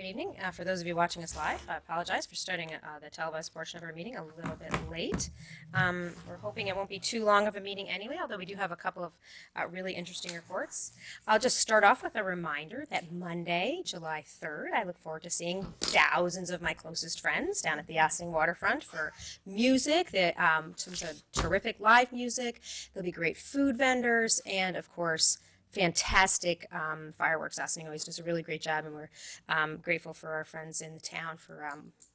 Good evening. For those of you watching us live, I apologize for starting the televised portion of our meeting a little bit late. We're hoping it won't be too long of a meeting anyway, although we do have a couple of really interesting reports. I'll just start off with a reminder that Monday, July 3rd, I look forward to seeing thousands of my closest friends down at the Ossining Waterfront for music, some terrific live music. There'll be great food vendors and, of course, fantastic fireworks. Ossining always does a really great job, and we're grateful for our friends in the town for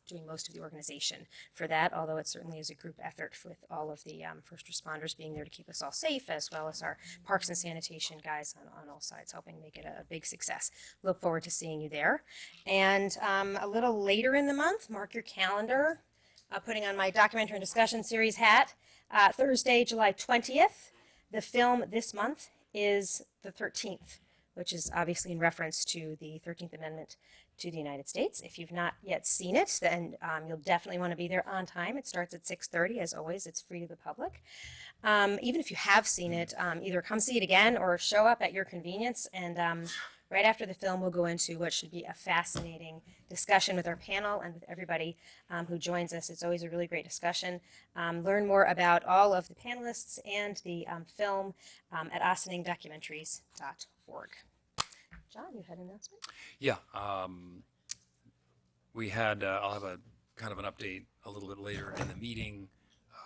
doing most of the organization for that, although it certainly is a group effort with all of the first responders being there to keep us all safe, as well as our parks and sanitation guys on all sides helping make it a big success. Look forward to seeing you there. And a little later in the month, mark your calendar, putting on my documentary and discussion series hat, Thursday, July 20th. The film this month is the 13th, which is obviously in reference to the 13th Amendment to the United States. If you've not yet seen it, then you'll definitely want to be there on time. It starts at 6:30. As always, it's free to the public. Even if you have seen it, either come see it again or show up at your convenience. And right after the film, we'll go into what should be a fascinating discussion with our panel and with everybody who joins us. It's always a really great discussion. Learn more about all of the panelists and the film at osseningdocumentaries.org. John, you had an announcement? Yeah, we had, I'll have a kind of an update a little bit later in the meeting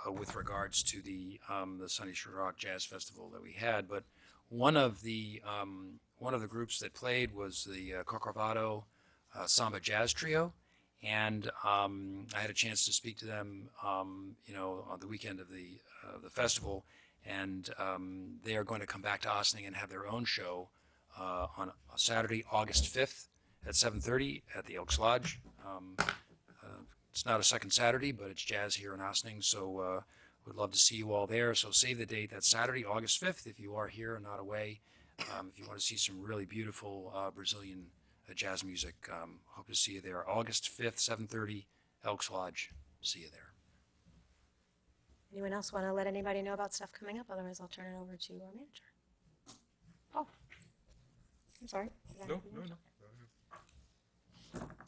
with regards to the Sunny Shore Rock Jazz Festival that we had, but one of the groups that played was the Corcovado Samba Jazz Trio, and I had a chance to speak to them, on the weekend of the festival, and they are going to come back to Ossining and have their own show on Saturday, August 5th at 7:30 at the Elks Lodge. It's not a second Saturday, but it's jazz here in Ossining, so we'd love to see you all there. So save the date. That's Saturday, August 5th, if you are here and not away. If you want to see some really beautiful Brazilian jazz music, hope to see you there. August 5th, 7:30, Elks Lodge. See you there. Anyone else want to let anybody know about stuff coming up? Otherwise, I'll turn it over to our manager. Oh, I'm sorry. No.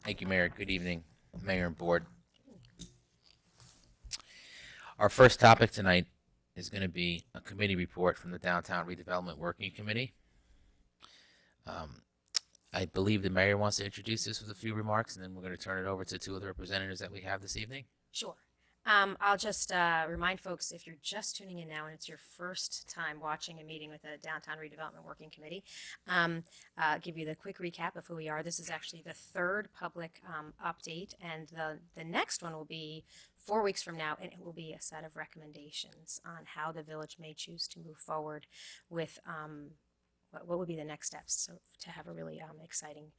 Thank you, Mayor. Good evening, Mayor and Board. Our first topic tonight is going to be a committee report from the Downtown Redevelopment Working Committee. I believe the Mayor wants to introduce this with a few remarks, and then we're going to turn it over to two of the representatives that we have this evening. Sure. I'll just remind folks, if you're just tuning in now and it's your first time watching a meeting with the Downtown Redevelopment Working Committee, give you the quick recap of who we are. This is actually the third public update, and the next one will be 4 weeks from now, and it will be a set of recommendations on how the village may choose to move forward with what would be the next steps so to have a really exciting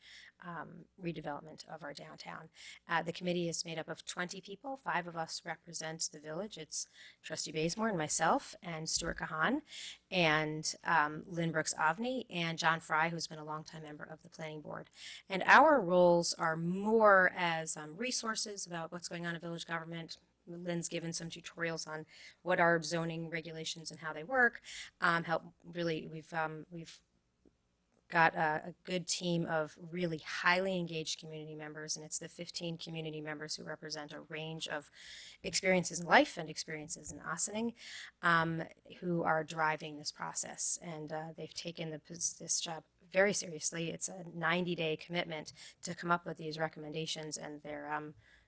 redevelopment of our downtown. The committee is made up of 20 people. 5 of us represent the village. It's Trustee Bazemore and myself and Stuart Kahan and Lynn Brooks Avni and John Fry, who's been a longtime member of the planning board. And our roles are more as resources about what's going on in village government. Lynn's given some tutorials on what are zoning regulations and how they work. We've got a good team of really highly engaged community members, and it's the 15 community members who represent a range of experiences in life and experiences in Ossining, who are driving this process. And they've taken this job very seriously. It's a 90-day commitment to come up with these recommendations, and they're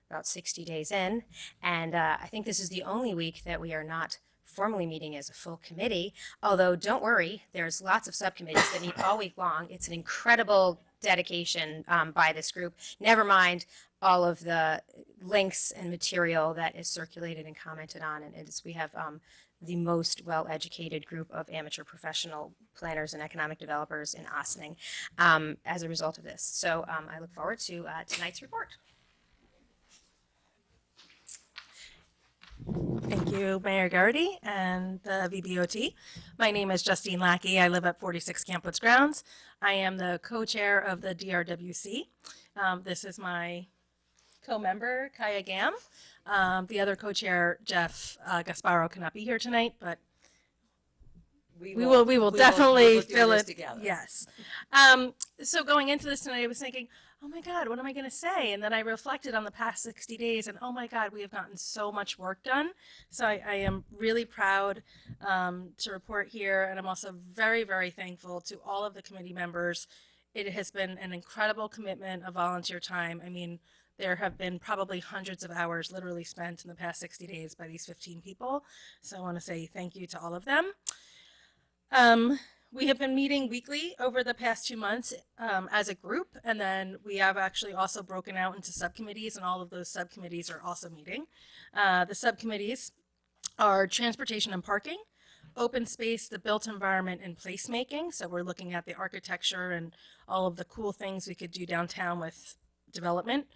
about 60 days in. And I think this is the only week that we are not formally meeting as a full committee, although don't worry, there's lots of subcommittees that meet all week long. It's an incredible dedication by this group. Never mind all of the links and material that is circulated and commented on, and we have the most well-educated group of amateur professional planners and economic developers in Ossining as a result of this. So I look forward to tonight's report. Thank you, Mayor Garrity and the VBOT. My name is Justine Lackey. I live at 46 Campwoods Grounds. I am the co-chair of the DRWC. This is my co-member, Kaya Gam. The other co-chair, Jeff Gasparo, cannot be here tonight, but we will definitely fill it together. Yes. So going into this tonight, I was thinking, oh my God, what am I going to say? And then I reflected on the past 60 days and oh my God, we have gotten so much work done. So I am really proud to report here. And I'm also very, very thankful to all of the committee members. It has been an incredible commitment of volunteer time. I mean, there have been probably hundreds of hours literally spent in the past 60 days by these 15 people. So I want to say thank you to all of them. We have been meeting weekly over the past 2 months as a group, and then we have actually also broken out into subcommittees, and all of those subcommittees are also meeting. The subcommittees are transportation and parking, open space, the built environment, and placemaking. So we're looking at the architecture and all of the cool things we could do downtown with development.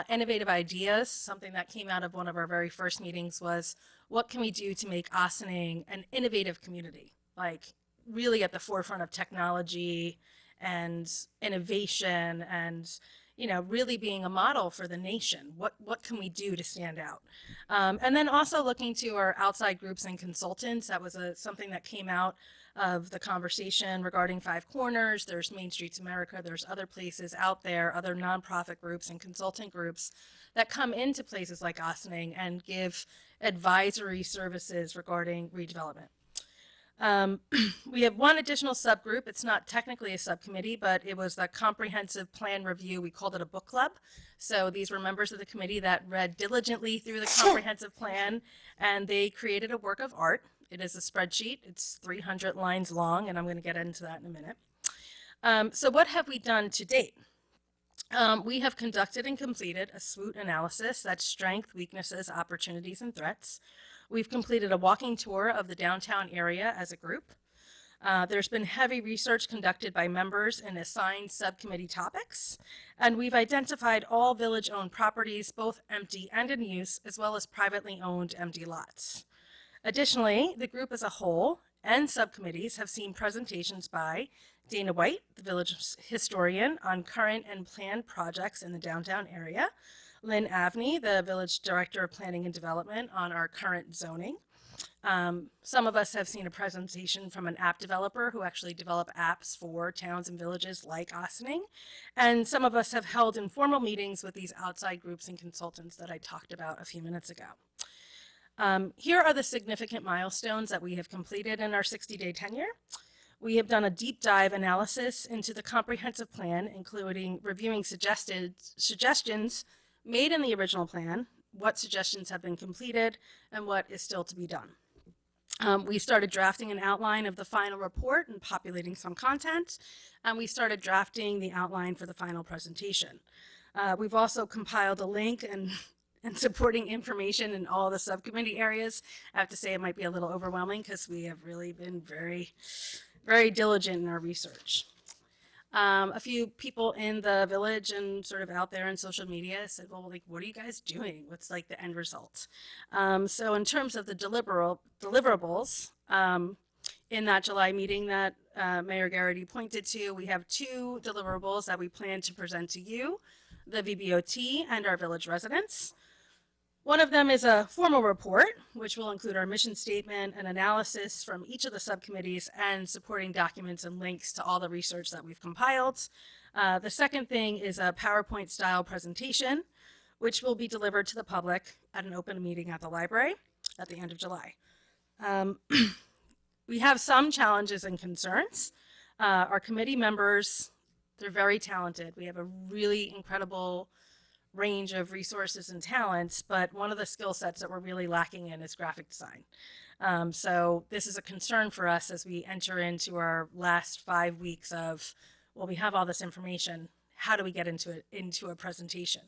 Innovative ideas, something that came out of one of our very first meetings was, what can we do to make Ossining an innovative community? Like really at the forefront of technology and innovation and, you know, really being a model for the nation. What can we do to stand out? And then also looking to our outside groups and consultants. That was something that came out of the conversation regarding Five Corners. There's Main Streets America. There's other places out there, other nonprofit groups and consultant groups that come into places like Ossining and give advisory services regarding redevelopment. We have one additional subgroup. It's not technically a subcommittee, but it was the comprehensive plan review. We called it a book club. So these were members of the committee that read diligently through the comprehensive plan, and they created a work of art. It is a spreadsheet. It's 300 lines long, and I'm going to get into that in a minute. So what have we done to date? We have conducted and completed a SWOT analysis. That's strength, weaknesses, opportunities, and threats. We've completed a walking tour of the downtown area as a group. There's been heavy research conducted by members in assigned subcommittee topics, and we've identified all village-owned properties, both empty and in use, as well as privately owned empty lots. Additionally, the group as a whole and subcommittees have seen presentations by Dana White, the village historian, on current and planned projects in the downtown area, Lynn Avney, the Village Director of Planning and Development, on our current zoning. Some of us have seen a presentation from an app developer who actually develop apps for towns and villages like Ossining. And some of us have held informal meetings with these outside groups and consultants that I talked about a few minutes ago. Here are the significant milestones that we have completed in our 60-day tenure. We have done a deep dive analysis into the comprehensive plan, including reviewing suggestions made in the original plan, what suggestions have been completed, and what is still to be done. We started drafting an outline of the final report and populating some content, and we started drafting the outline for the final presentation. We've also compiled a link and supporting information in all the subcommittee areas. I have to say it might be a little overwhelming because we have really been very, very diligent in our research. A few people in the village and sort of out there in social media said, well, like, what are you guys doing? What's like the end result? So in terms of the deliverables, in that July meeting that Mayor Garrity pointed to, we have 2 deliverables that we plan to present to you, the VBOT and our village residents. One of them is a formal report, which will include our mission statement and analysis from each of the subcommittees and supporting documents and links to all the research that we've compiled. The second thing is a PowerPoint style presentation, which will be delivered to the public at an open meeting at the library at the end of July. We have some challenges and concerns. Our committee members, they're very talented. We have a really incredible range of resources and talents, but one of the skill sets that we're really lacking in is graphic design. So this is a concern for us as we enter into our last 5 weeks of, well, we have all this information. How do we get into a presentation?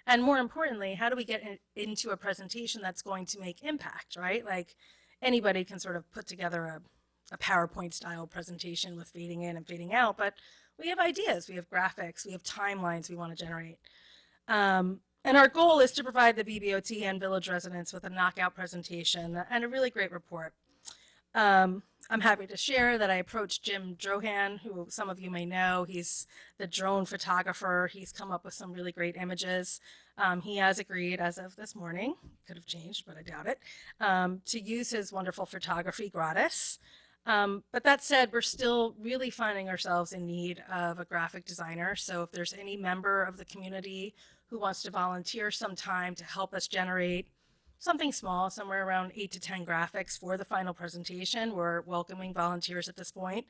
And more importantly, how do we get into a presentation that's going to make impact, right? Like anybody can sort of put together a PowerPoint style presentation with fading in and fading out, but we have ideas, we have graphics, we have timelines we want to generate. And our goal is to provide the VBOT and village residents with a knockout presentation and a really great report. I'm happy to share that I approached Jim Drohan, who some of you may know. He's the drone photographer. He's come up with some really great images. He has agreed as of this morning, could have changed, but I doubt it, to use his wonderful photography gratis. But that said, we're still really finding ourselves in need of a graphic designer. So if there's any member of the community who wants to volunteer some time to help us generate something small, somewhere around 8 to 10 graphics for the final presentation, we're welcoming volunteers at this point.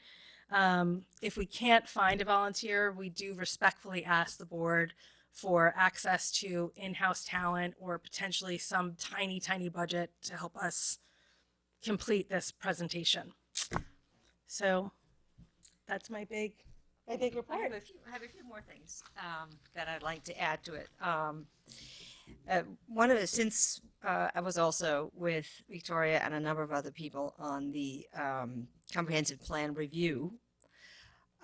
If we can't find a volunteer, we do respectfully ask the board for access to in-house talent or potentially some tiny, tiny budget to help us complete this presentation. So that's my big report. I have a few more things that I'd like to add to it. Since I was also with Victoria and a number of other people on the comprehensive plan review,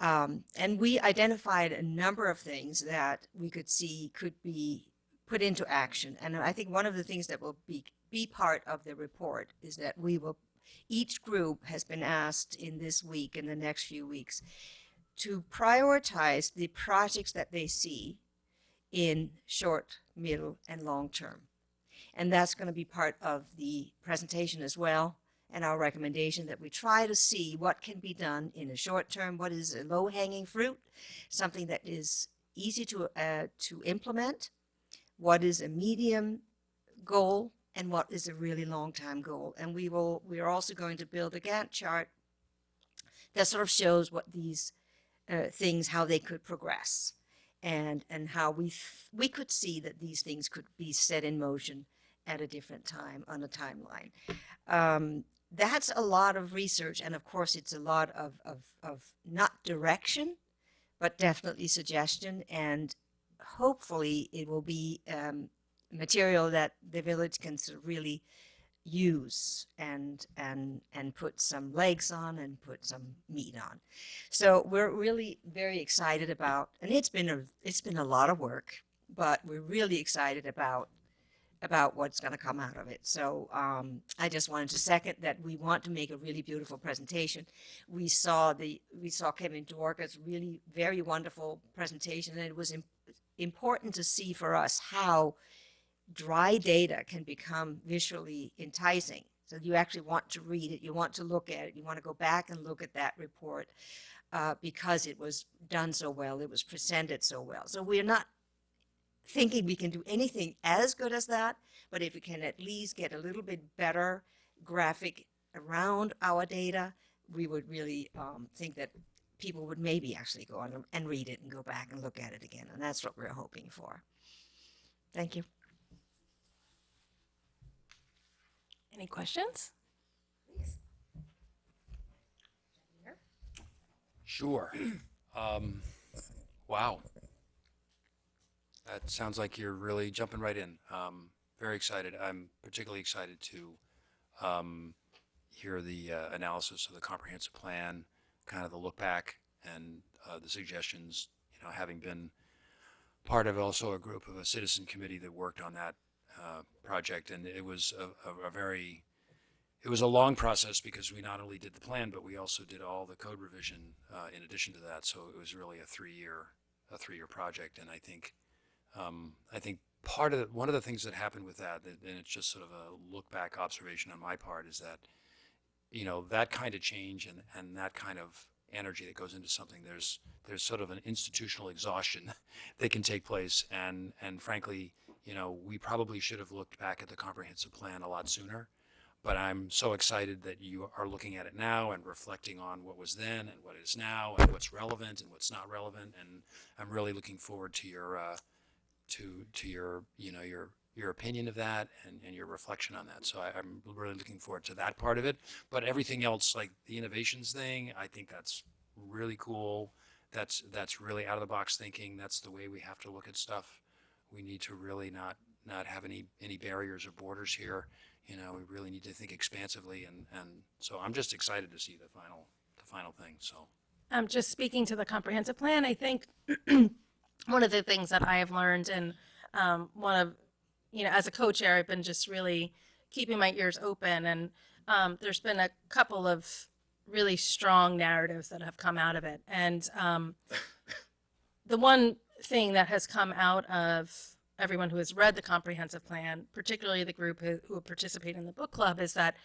and we identified a number of things that we could see could be put into action. And I think one of the things that will be part of the report is that each group has been asked in this week, in the next few weeks, to prioritize the projects that they see in short, middle, and long term. And that's going to be part of the presentation as well, and our recommendation that we try to see what can be done in a short term, what is a low-hanging fruit, something that is easy to implement, what is a medium goal, and what is a really long-time goal. And we are also going to build a Gantt chart that sort of shows what these things, how they could progress, and how we could see that these things could be set in motion at a different time on a timeline. That's a lot of research, and of course it's a lot of not direction, but definitely suggestion, and hopefully it will be material that the village can sort of really use and put some legs on and put some meat on. So we're really very excited about, and it's been a lot of work, but we're really excited about what's going to come out of it. So I just wanted to second that we want to make a really beautiful presentation. We saw Kevin Dorga's really very wonderful presentation, and it was important to see for us how dry data can become visually enticing. So you actually want to read it, you want to look at it, you want to go back and look at that report because it was done so well, it was presented so well. So we're not thinking we can do anything as good as that, but if we can at least get a little bit better graphic around our data, we would really think that people would maybe actually go on and read it and go back and look at it again. And that's what we're hoping for. Thank you. Any questions? Sure. Wow. That sounds like you're really jumping right in. Very excited. I'm particularly excited to hear the analysis of the comprehensive plan, kind of the look back, and the suggestions. You know, having been part of also a group of a citizen committee that worked on that project, and it was it was a long process because we not only did the plan, but we also did all the code revision in addition to that. So it was really a three-year project, and I think one of the things that happened with that, and it's just sort of a look back observation on my part, is that, you know, that kind of change and that kind of energy that goes into something, there's sort of an institutional exhaustion that can take place, and frankly, you know, we probably should have looked back at the comprehensive plan a lot sooner. But I'm so excited that you are looking at it now and reflecting on what was then and what is now and what's relevant and what's not relevant. And I'm really looking forward to your to your, you know, your opinion of that and your reflection on that. So I'm really looking forward to that part of it. But everything else, like the innovations thing, I think that's really cool. That's really out of the box thinking. That's the way we have to look at stuff. We need to really not have any barriers or borders here. You know, we really need to think expansively, and so I'm just excited to see the final thing. So, Just speaking to the comprehensive plan, I think one of the things that I have learned, and one of, you know, as a co-chair, I've been just really keeping my ears open, and there's been a couple of really strong narratives that have come out of it, and the one thing that has come out of everyone who has read the comprehensive plan, particularly the group who participate in the book club, is that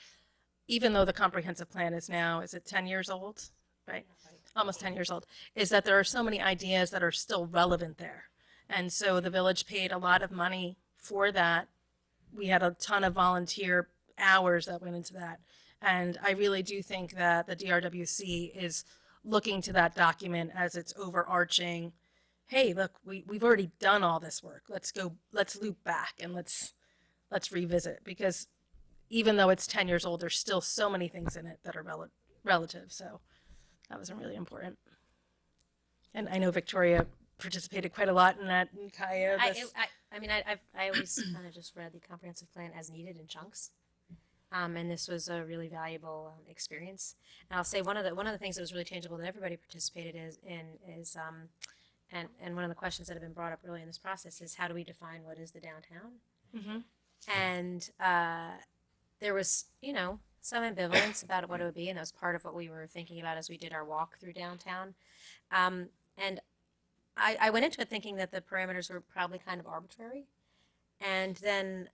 even though the comprehensive plan is now, is it 10 years old? Right? Almost 10 years old, is that there are so many ideas that are still relevant there. And so the village paid a lot of money for that. We had a ton of volunteer hours that went into that. And I really do think that the DRWC is looking to that document as its overarching, hey, look, we've already done all this work. Let's loop back and let's revisit, because even though it's 10 years old, there's still so many things in it that are relative. So that was really important. And I know Victoria participated quite a lot in that. And Kaya, I mean, I always kind of just read the comprehensive plan as needed in chunks. And this was a really valuable experience. And I'll say one of the things that was really tangible that everybody participated is and one of the questions that have been brought up early in this process is, how do we define what is the downtown? mm-hmm. And there was, some ambivalence about what it would be, and that was part of what we were thinking about as we did our walk through downtown. And I went into it thinking that the parameters were probably kind of arbitrary, and then,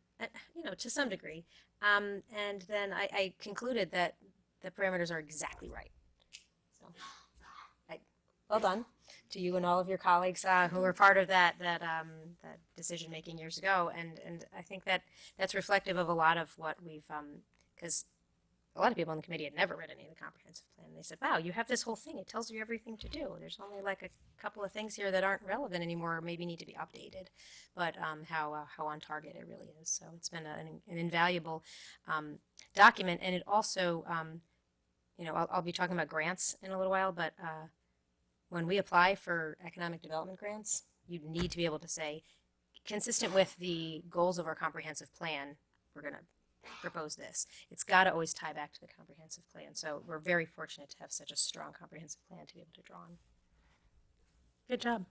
to some degree. And then I concluded that the parameters are exactly right. So, well done to you and all of your colleagues who were part of that decision making years ago. And I think that that's reflective of a lot of what we've, because a lot of people on the committee had never read any of the comprehensive plan. They said, wow, you have this whole thing. It tells you everything to do. There's only like a couple of things here that aren't relevant anymore, or maybe need to be updated. But how on target it really is. So it's been an invaluable document. And it also, I'll be talking about grants in a little while, but when we apply for economic development grants, you need to be able to say, consistent with the goals of our comprehensive plan, we're going to propose this. It's got to always tie back to the comprehensive plan. So we're very fortunate to have such a strong comprehensive plan to be able to draw on. Good job.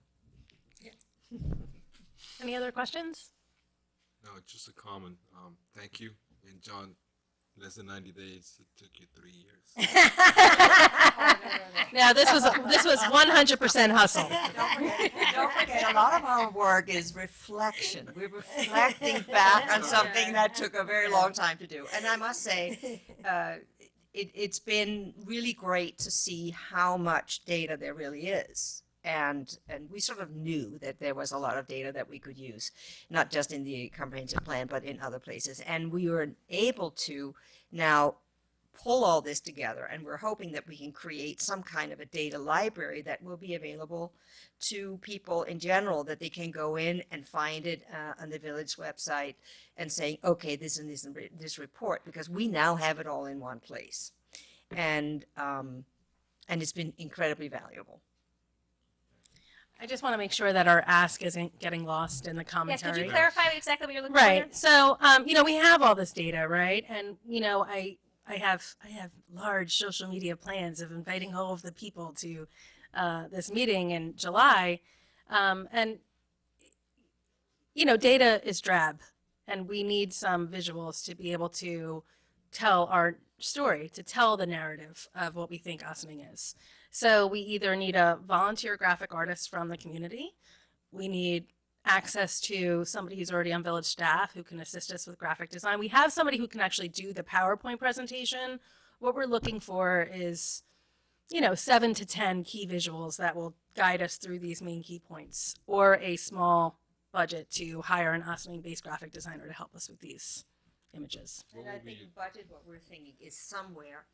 Yeah. Any other questions? No, just a comment. Thank you. And John, less than 90 days. It took you 3 years. Now this was 100% hustle. Don't forget, a lot of our work is reflection. We're reflecting back on something that took a very long time to do. And I must say, it's been really great to see how much data there really is. And we sort of knew that there was a lot of data that we could use, not just in the comprehensive plan, but in other places. And we were able to now pull all this together, and we're hoping that we can create some kind of a data library that will be available to people in general, that they can go in and find it on the village website and say, okay, this and this and this report, because we now have it all in one place. And it's been incredibly valuable. I just want to make sure that our ask isn't getting lost in the Yeah, commentary. could you clarify exactly what you're looking Right. for? So, we have all this data, right? And, I have large social media plans of inviting all of the people to this meeting in July. And, data is drab, and we need some visuals to be able to tell our story, to tell the narrative of what we think Ossining is. So we either need a volunteer graphic artist from the community, we need access to somebody who's already on village staff who can assist us with graphic design. We have somebody who can actually do the PowerPoint presentation. What we're looking for is, 7 to 10 key visuals that will guide us through these main key points, or a small budget to hire an Ossining-based graphic designer to help us with these images. And I think budget, what we're thinking is somewhere,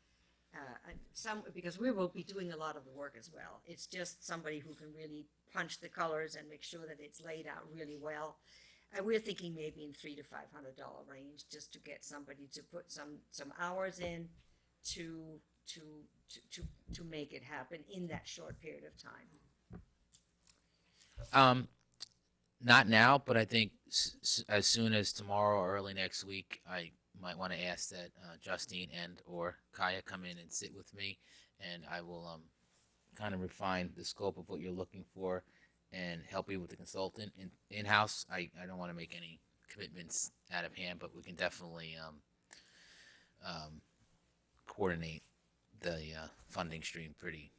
because we will be doing a lot of the work as well. It's just somebody who can really punch the colors and make sure that it's laid out really well. And we're thinking maybe in $300 to $500 range, just to get somebody to put some hours in to make it happen in that short period of time. Not now, but I think as soon as tomorrow or early next week, I might want to ask that Justine and or Kaya come in and sit with me, and I will kind of refine the scope of what you're looking for and help you with the consultant in-house. I don't want to make any commitments out of hand, but we can definitely coordinate the funding stream pretty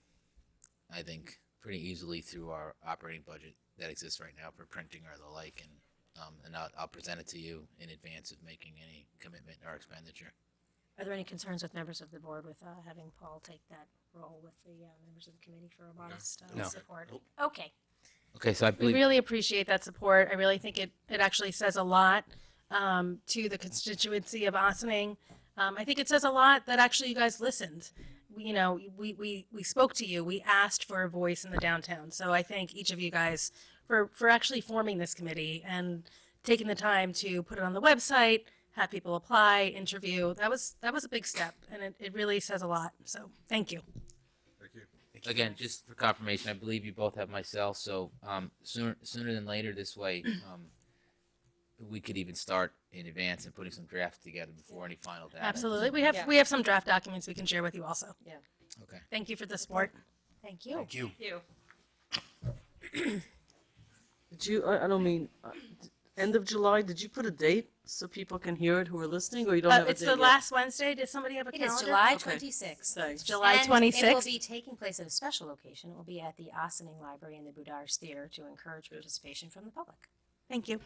easily through our operating budget that exists right now for printing or the like, and I'll present it to you in advance of making any commitment or expenditure. Are there any concerns with members of the board with having Paul take that role with the members of the committee for a modest No. support? Nope. Okay. Okay, so I We believe really appreciate that support. I really think it actually says a lot to the constituency of Ossining. I think it says a lot that actually you guys listened. We spoke to you. We asked for a voice in the downtown. So I thank each of you guys for actually forming this committee and taking the time to put it on the website, have people apply, interview. That was a big step, and it really says a lot. So thank you. Thank you. again, just for confirmation, I believe you both have my cell, so sooner than later this way, we could even start in advance and putting some drafts together before any final data. Absolutely. Yeah. We have some draft documents we can share with you also. Okay. Thank you for the support. Thank you. Thank you. Did you, I don't mean, end of July, did you put a date so people can hear it who are listening, or you don't have a date It's the yet? last Wednesday. Does somebody have a It calendar? is July Okay. 26th. Thanks. July And it will 26th. be taking place at a special location. It will be at the Ossining Library in the Boudars Theater to encourage participation from the public. Thank you.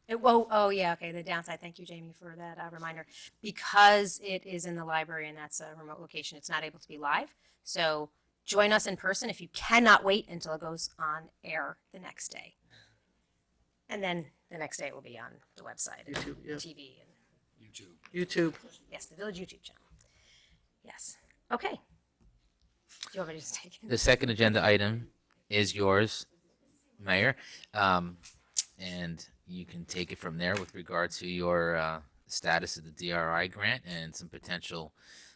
Oh, yeah, okay, the downside, thank you, Jamie, for that reminder. Because it is in the library and that's a remote location, it's not able to be live. So join us in person if you cannot wait until it goes on air the next day. And then the next day it will be on the website and YouTube, yeah. TV and, YouTube. YouTube. yes, the Village YouTube channel. Yes, okay. Do you want me to just take it? The second agenda item is yours, Mayor, and you can take it from there with regard to your status of the DRI grant and some potential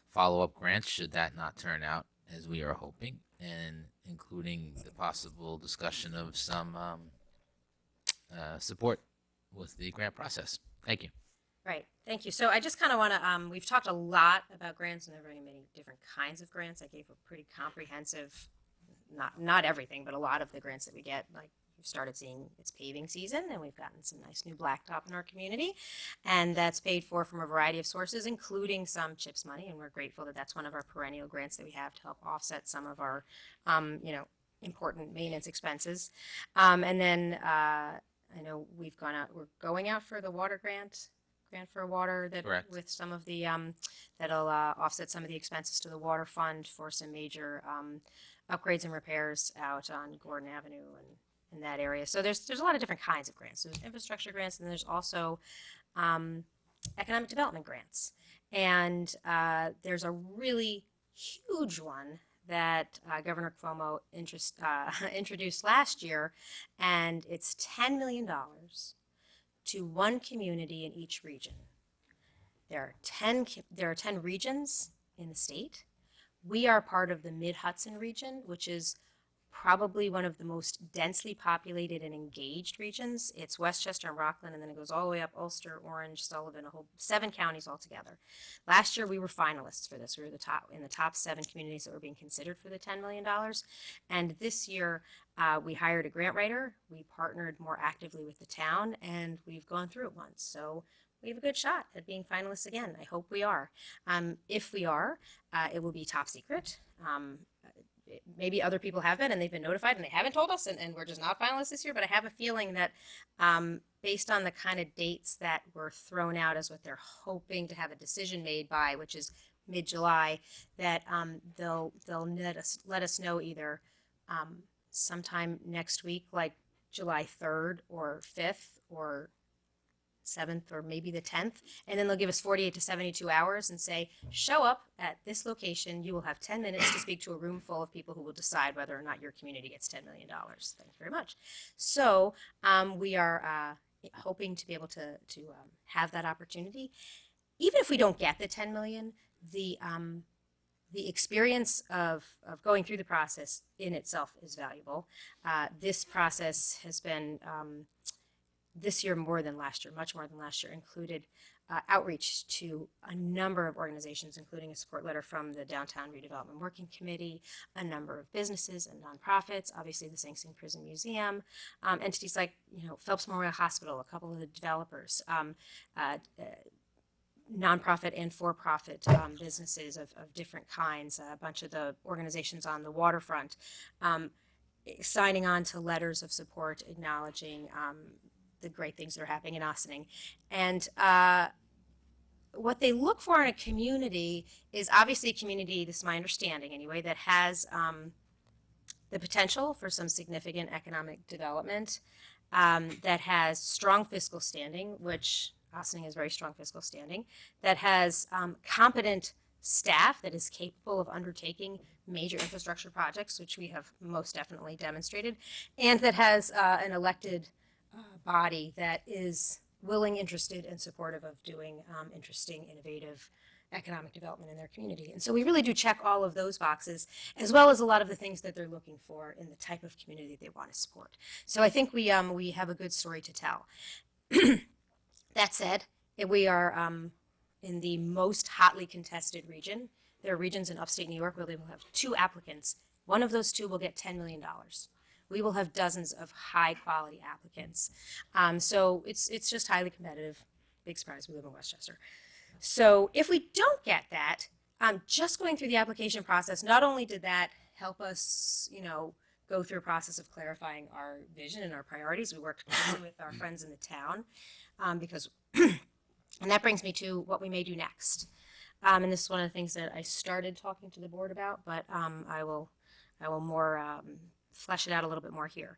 follow-up grants should that not turn out as we are hoping, and including the possible discussion of some support with the grant process. Thank you. Right, thank you. So I just kind of want to, we've talked a lot about grants and there are very many different kinds of grants. I gave a pretty comprehensive, not everything, but a lot of the grants that we get, like we've started seeing it's paving season and we've gotten some nice new blacktop in our community. And that's paid for from a variety of sources, including some CHIPS money. And we're grateful that that's one of our perennial grants that we have to help offset some of our, important maintenance expenses. And then I know we're going out for the water grant for water that Correct. with some of the that'll offset some of the expenses to the water fund for some major upgrades and repairs out on Gordon Avenue and in that area. So there's a lot of different kinds of grants. There's infrastructure grants and there's also economic development grants. And there's a really huge one that Governor Cuomo introduced last year, and it's $10 million to one community in each region. There are 10 regions in the state. We are part of the Mid-Hudson region, which is probably one of the most densely populated and engaged regions. It's Westchester and Rockland, and then it goes all the way up Ulster, Orange, Sullivan, 7 counties altogether. Last year, we were finalists for this. We were in the top 7 communities that were being considered for the $10 million. And this year, we hired a grant writer. We partnered more actively with the town, and we've gone through it once. So we have a good shot at being finalists again. I hope we are. If we are, it will be top secret. Maybe other people have been and they've been notified and they haven't told us and we're just not finalists this year, but I have a feeling that based on the kind of dates that were thrown out as what they're hoping to have a decision made by, which is mid-July, that they'll let us know either sometime next week, like July 3rd or 5th or 7th or maybe the 10th, and then they'll give us 48 to 72 hours and say, show up at this location. You will have 10 minutes to speak to a room full of people who will decide whether or not your community gets $10 million. Thank you very much. So we are hoping to be able to have that opportunity. Even if we don't get the 10 million, the experience of going through the process in itself is valuable. This process has been this year more than last year, much more than last year, included outreach to a number of organizations, including a support letter from the Downtown Redevelopment Working Committee, a number of businesses and nonprofits, obviously the Sing Sing Prison Museum, entities like Phelps Memorial Hospital, a couple of the developers, nonprofit and for-profit businesses of different kinds, a bunch of the organizations on the waterfront, signing on to letters of support acknowledging the great things that are happening in Ossining. And what they look for in a community is obviously a community, this is my understanding anyway, that has the potential for some significant economic development, that has strong fiscal standing, which Ossining has very strong fiscal standing, that has competent staff that is capable of undertaking major infrastructure projects, which we have most definitely demonstrated, and that has an elected body that is willing, interested, and supportive of doing interesting, innovative economic development in their community. And so we really do check all of those boxes, as well as a lot of the things that they're looking for in the type of community they want to support. So I think we have a good story to tell. That said, we are in the most hotly contested region. There are regions in upstate New York where they will have 2 applicants. One of those 2 will get $10 million. We will have dozens of high quality applicants. So it's just highly competitive. Big surprise, we live in Westchester. So if we don't get that, just going through the application process, not only did that help us, go through a process of clarifying our vision and our priorities, we worked closely with our friends in the town, because, and that brings me to what we may do next. And this is one of the things that I started talking to the board about, but I will more flesh it out a little bit more here.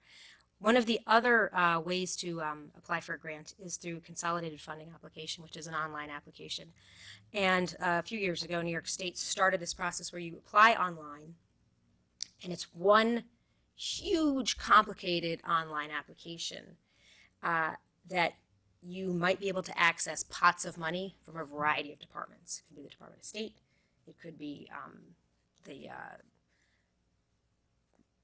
One of the other ways to apply for a grant is through consolidated funding application, which is an online application. And a few years ago, New York State started this process where you apply online, and it's one huge, complicated online application that you might be able to access pots of money from a variety of departments. It could be the Department of State, it could be the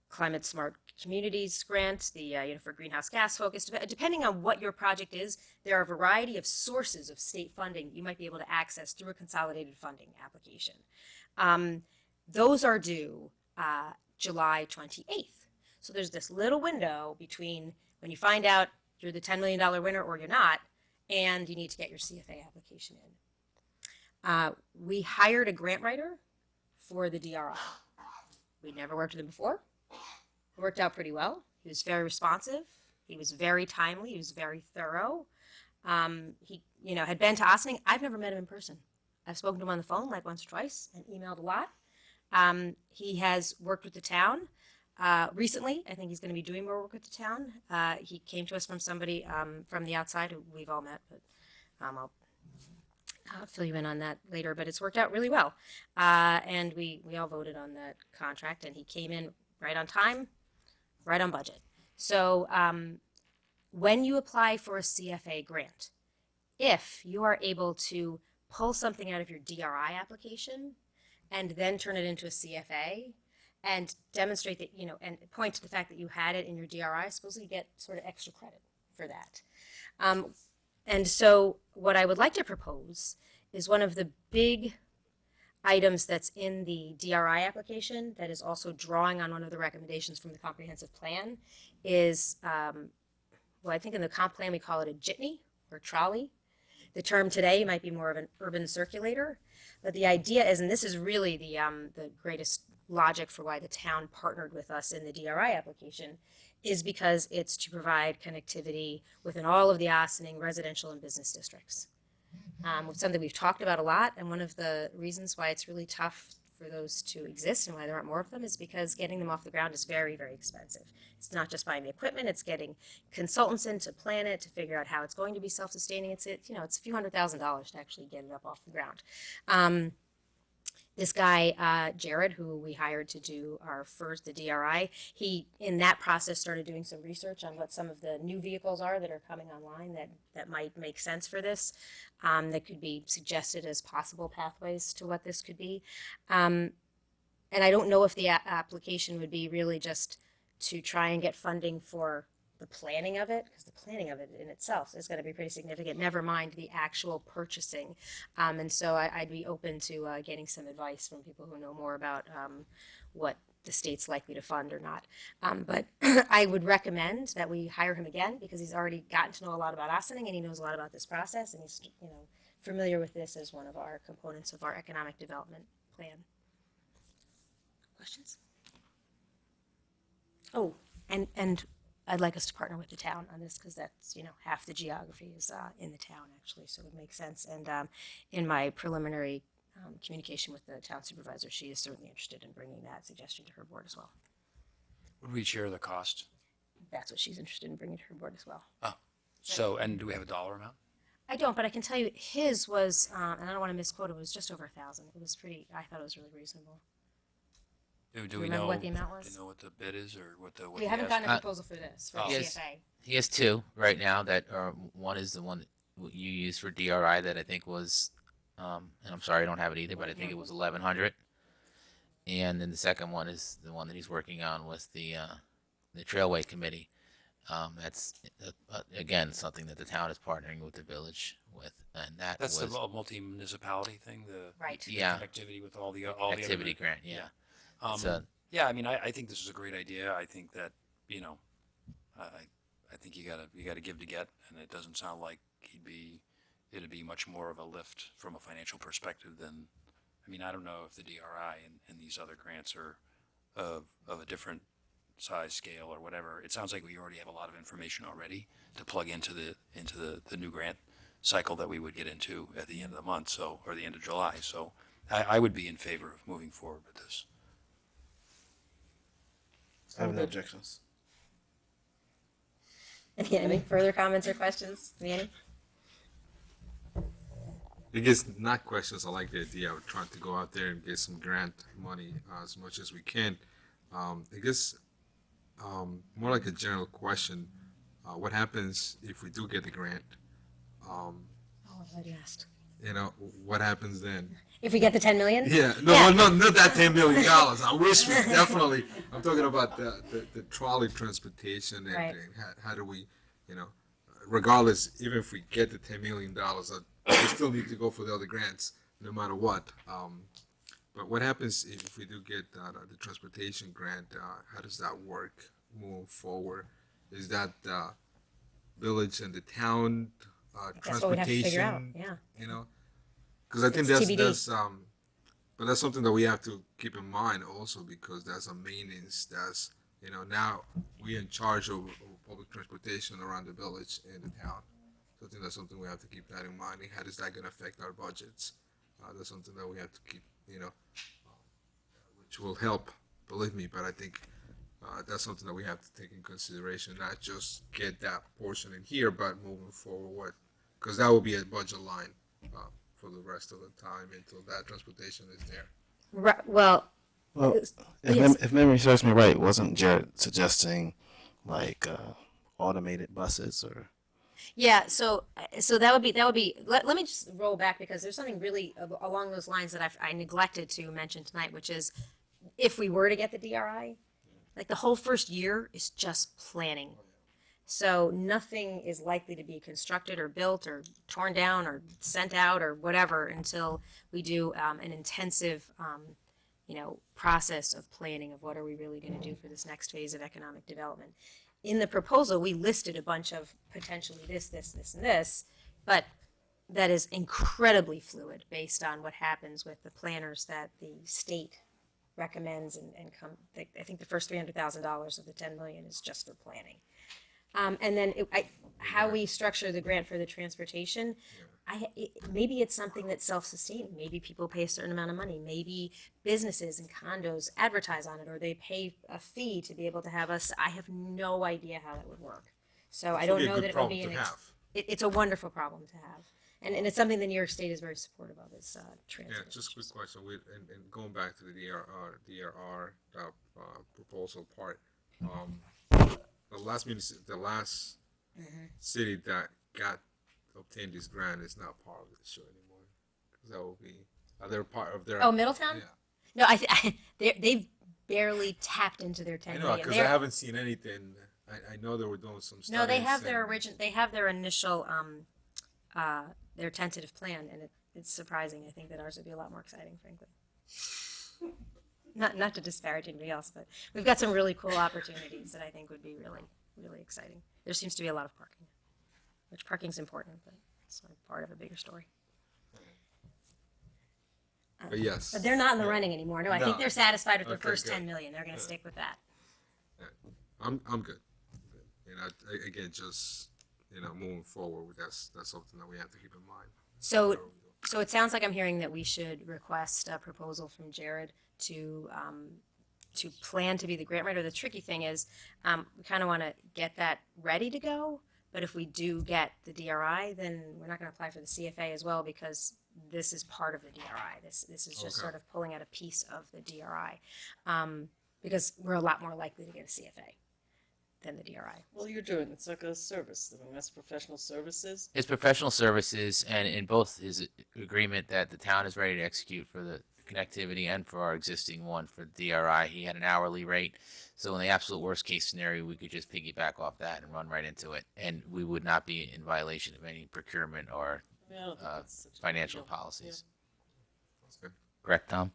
Climate Smart Communities grant, the for greenhouse gas focus. Depending on what your project is, there are a variety of sources of state funding you might be able to access through a consolidated funding application. Those are due July 28th. So there's this little window between when you find out you're the $10 million winner or you're not, and you need to get your CFA application in. We hired a grant writer for the DRI. We'd never worked with him before. It worked out pretty well. He was very responsive. He was very timely. He was very thorough. He, had been to Ossining. I've never met him in person. I've spoken to him on the phone like once or twice and emailed a lot. He has worked with the town recently. I think he's going to be doing more work with the town. He came to us from somebody from the outside who we've all met, but I'll fill you in on that later. But it's worked out really well. And we all voted on that contract, and he came in right on time, right on budget. So when you apply for a CFA grant, if you are able to pull something out of your DRI application and then turn it into a CFA and demonstrate that, and point to the fact that you had it in your DRI, supposedly you get sort of extra credit for that. And so what I would like to propose is one of the big items that's in the DRI application that is also drawing on one of the recommendations from the comprehensive plan is, I think in the comp plan we call it a jitney or trolley. The term today might be more of an urban circulator, but the idea is, and this is really the greatest logic for why the town partnered with us in the DRI application, is because it's to provide connectivity within all of the Ossining residential and business districts. Something we've talked about a lot, and one of the reasons why it's really tough for those to exist and why there aren't more of them is because getting them off the ground is very, very expensive. It's not just buying the equipment, it's getting consultants in to plan it, to figure out how it's going to be self-sustaining. It's a few $100,000s to actually get it up off the ground. This guy, Jared, who we hired to do the DRI, he, in that process, started doing some research on what some of the new vehicles are that are coming online that might make sense for this, that could be suggested as possible pathways to what this could be. And I don't know if the application would be really just to try and get funding for the planning of it, because the planning of it in itself is going to be pretty significant, never mind the actual purchasing. And so I'd be open to getting some advice from people who know more about what the state's likely to fund or not. But I would recommend that we hire him again because he's already gotten to know a lot about Ossining and he knows a lot about this process, and he's familiar with this as one of our components of our economic development plan. Questions? Oh, and I'd like us to partner with the town on this because that's, half the geography is in the town actually, so it would make sense. And in my preliminary communication with the town supervisor, she is certainly interested in bringing that suggestion to her board as well. Would we share the cost? That's what she's interested in bringing to her board as well. So, and do we have a dollar amount? I don't, but I can tell you his was, and I don't want to misquote, it was just over 1,000. It was pretty, I thought it was really reasonable. Do we remember know what the amount was? Do you know what the bid is or what the? What We the haven't ask- gotten a proposal for this, for Oh. the Yes. CFA. He has two right now that are, one is the one that you used for DRI that I think was, and I'm sorry I don't have it either, but I think it was 1,100. And then the second one is the one that he's working on with the Trailway Committee. That's again something that the town is partnering with the village with, and that That's was the multi-municipality thing, the Right. Yeah. connectivity with all the other. activity grant. Yeah. Um, So yeah, I mean, I think this is a great idea. I think that, I think you gotta give to get, and it doesn't sound like it'd be much more of a lift from a financial perspective than, I mean, I don't know if the DRI and these other grants are of a different size, scale, or whatever. It sounds like we already have a lot of information already to plug into the new grant cycle that we would get into at the end of the month, so, or the end of July. So I would be in favor of moving forward with this. I have no objections. Any further comments or questions, Manny? I guess not questions. I like the idea of trying to go out there and get some grant money as much as we can. I guess more like a general question. What happens if we do get the grant? Oh, I'm glad you asked. What happens then? If we get the 10 million? Yeah, no, Yeah. well, not that $10 million. I wish we definitely. I'm talking about the trolley transportation and, Right. and how do we, regardless, even if we get the $10 million, we still need to go for the other grants, no matter what. But what happens if we do get the transportation grant? How does that work moving forward? Is that village and the town That's what we'd have to figure out, transportation? yeah. Because I think It's that's TBD. but that's something that we have to keep in mind also because that's a maintenance. That's now we're in charge of public transportation around the village and the town. So I think that's something we have to keep that in mind. And how is that going to affect our budgets? That's something that we have to keep, which will help, believe me. But I think that's something that we have to take in consideration, not just get that portion in here, but moving forward, because that will be a budget line for the rest of the time until that transportation is there. Well, Well, yes. if memory serves me right, wasn't Jared suggesting like automated buses or? yeah, so that would be, let me just roll back because there's something really along those lines that I neglected to mention tonight, which is if we were to get the DRI, like the whole first year is just planning. So nothing is likely to be constructed or built or torn down or sent out or whatever until we do an intensive, process of planning of what are we really going to do for this next phase of economic development. In the proposal, we listed a bunch of potentially this, and this, but that is incredibly fluid based on what happens with the planners that the state recommends and I think the first $300,000 of the 10 million is just for planning. And then how we structure the grant for the transportation, maybe it's something that's self-sustaining. Maybe people pay a certain amount of money. Maybe businesses and condos advertise on it, or they pay a fee to be able to have us. I have no idea how that would work. So I don't It'd be a know good that it would problem be to have. it's a wonderful problem to have. And it's something the New York State is very supportive of is transit. Yeah, just a quick question. And going back to the DRR proposal part, the last city that obtained this grant is not part of the show anymore. 'Cause that will be other part of their. Oh, Middletown? Yeah, No, they've barely tapped into their 10 I know million. because I haven't seen anything. I know they were doing some studies. No, they have their and- They have their initial, their tentative plan, and it's surprising. I think that ours would be a lot more exciting, frankly. Not to disparage anybody else, but we've got some really cool opportunities that I think would be really, really exciting. There seems to be a lot of parking, which parking's important, but it's sort of part of a bigger story. But yes, But they're not in the running anymore. No, I think No. they're satisfied with their Okay, first good. 10 million. They're going to stick with that. I'm good. you know, again, just, you know, moving forward, that's something that we have to keep in mind. So, so it sounds like I'm hearing that we should request a proposal from Jared to plan to be the grant writer. The tricky thing is, we kind of want to get that ready to go. But if we do get the DRI, then we're not going to apply for the CFA as well because this is part of the DRI. This is just Okay. sort of pulling out a piece of the DRI, because we're a lot more likely to get a CFA than the DRI. Well, you're doing, it's like a service, I mean, that's professional services. It's professional services, and in both his agreement that the town is ready to execute for the connectivity and for our existing one for DRI, he had an hourly rate. So in the absolute worst case scenario, we could just piggyback off that and run right into it, and we would not be in violation of any procurement or I mean, I don't think that's such a big financial deal. policies. That's good. Correct, Tom?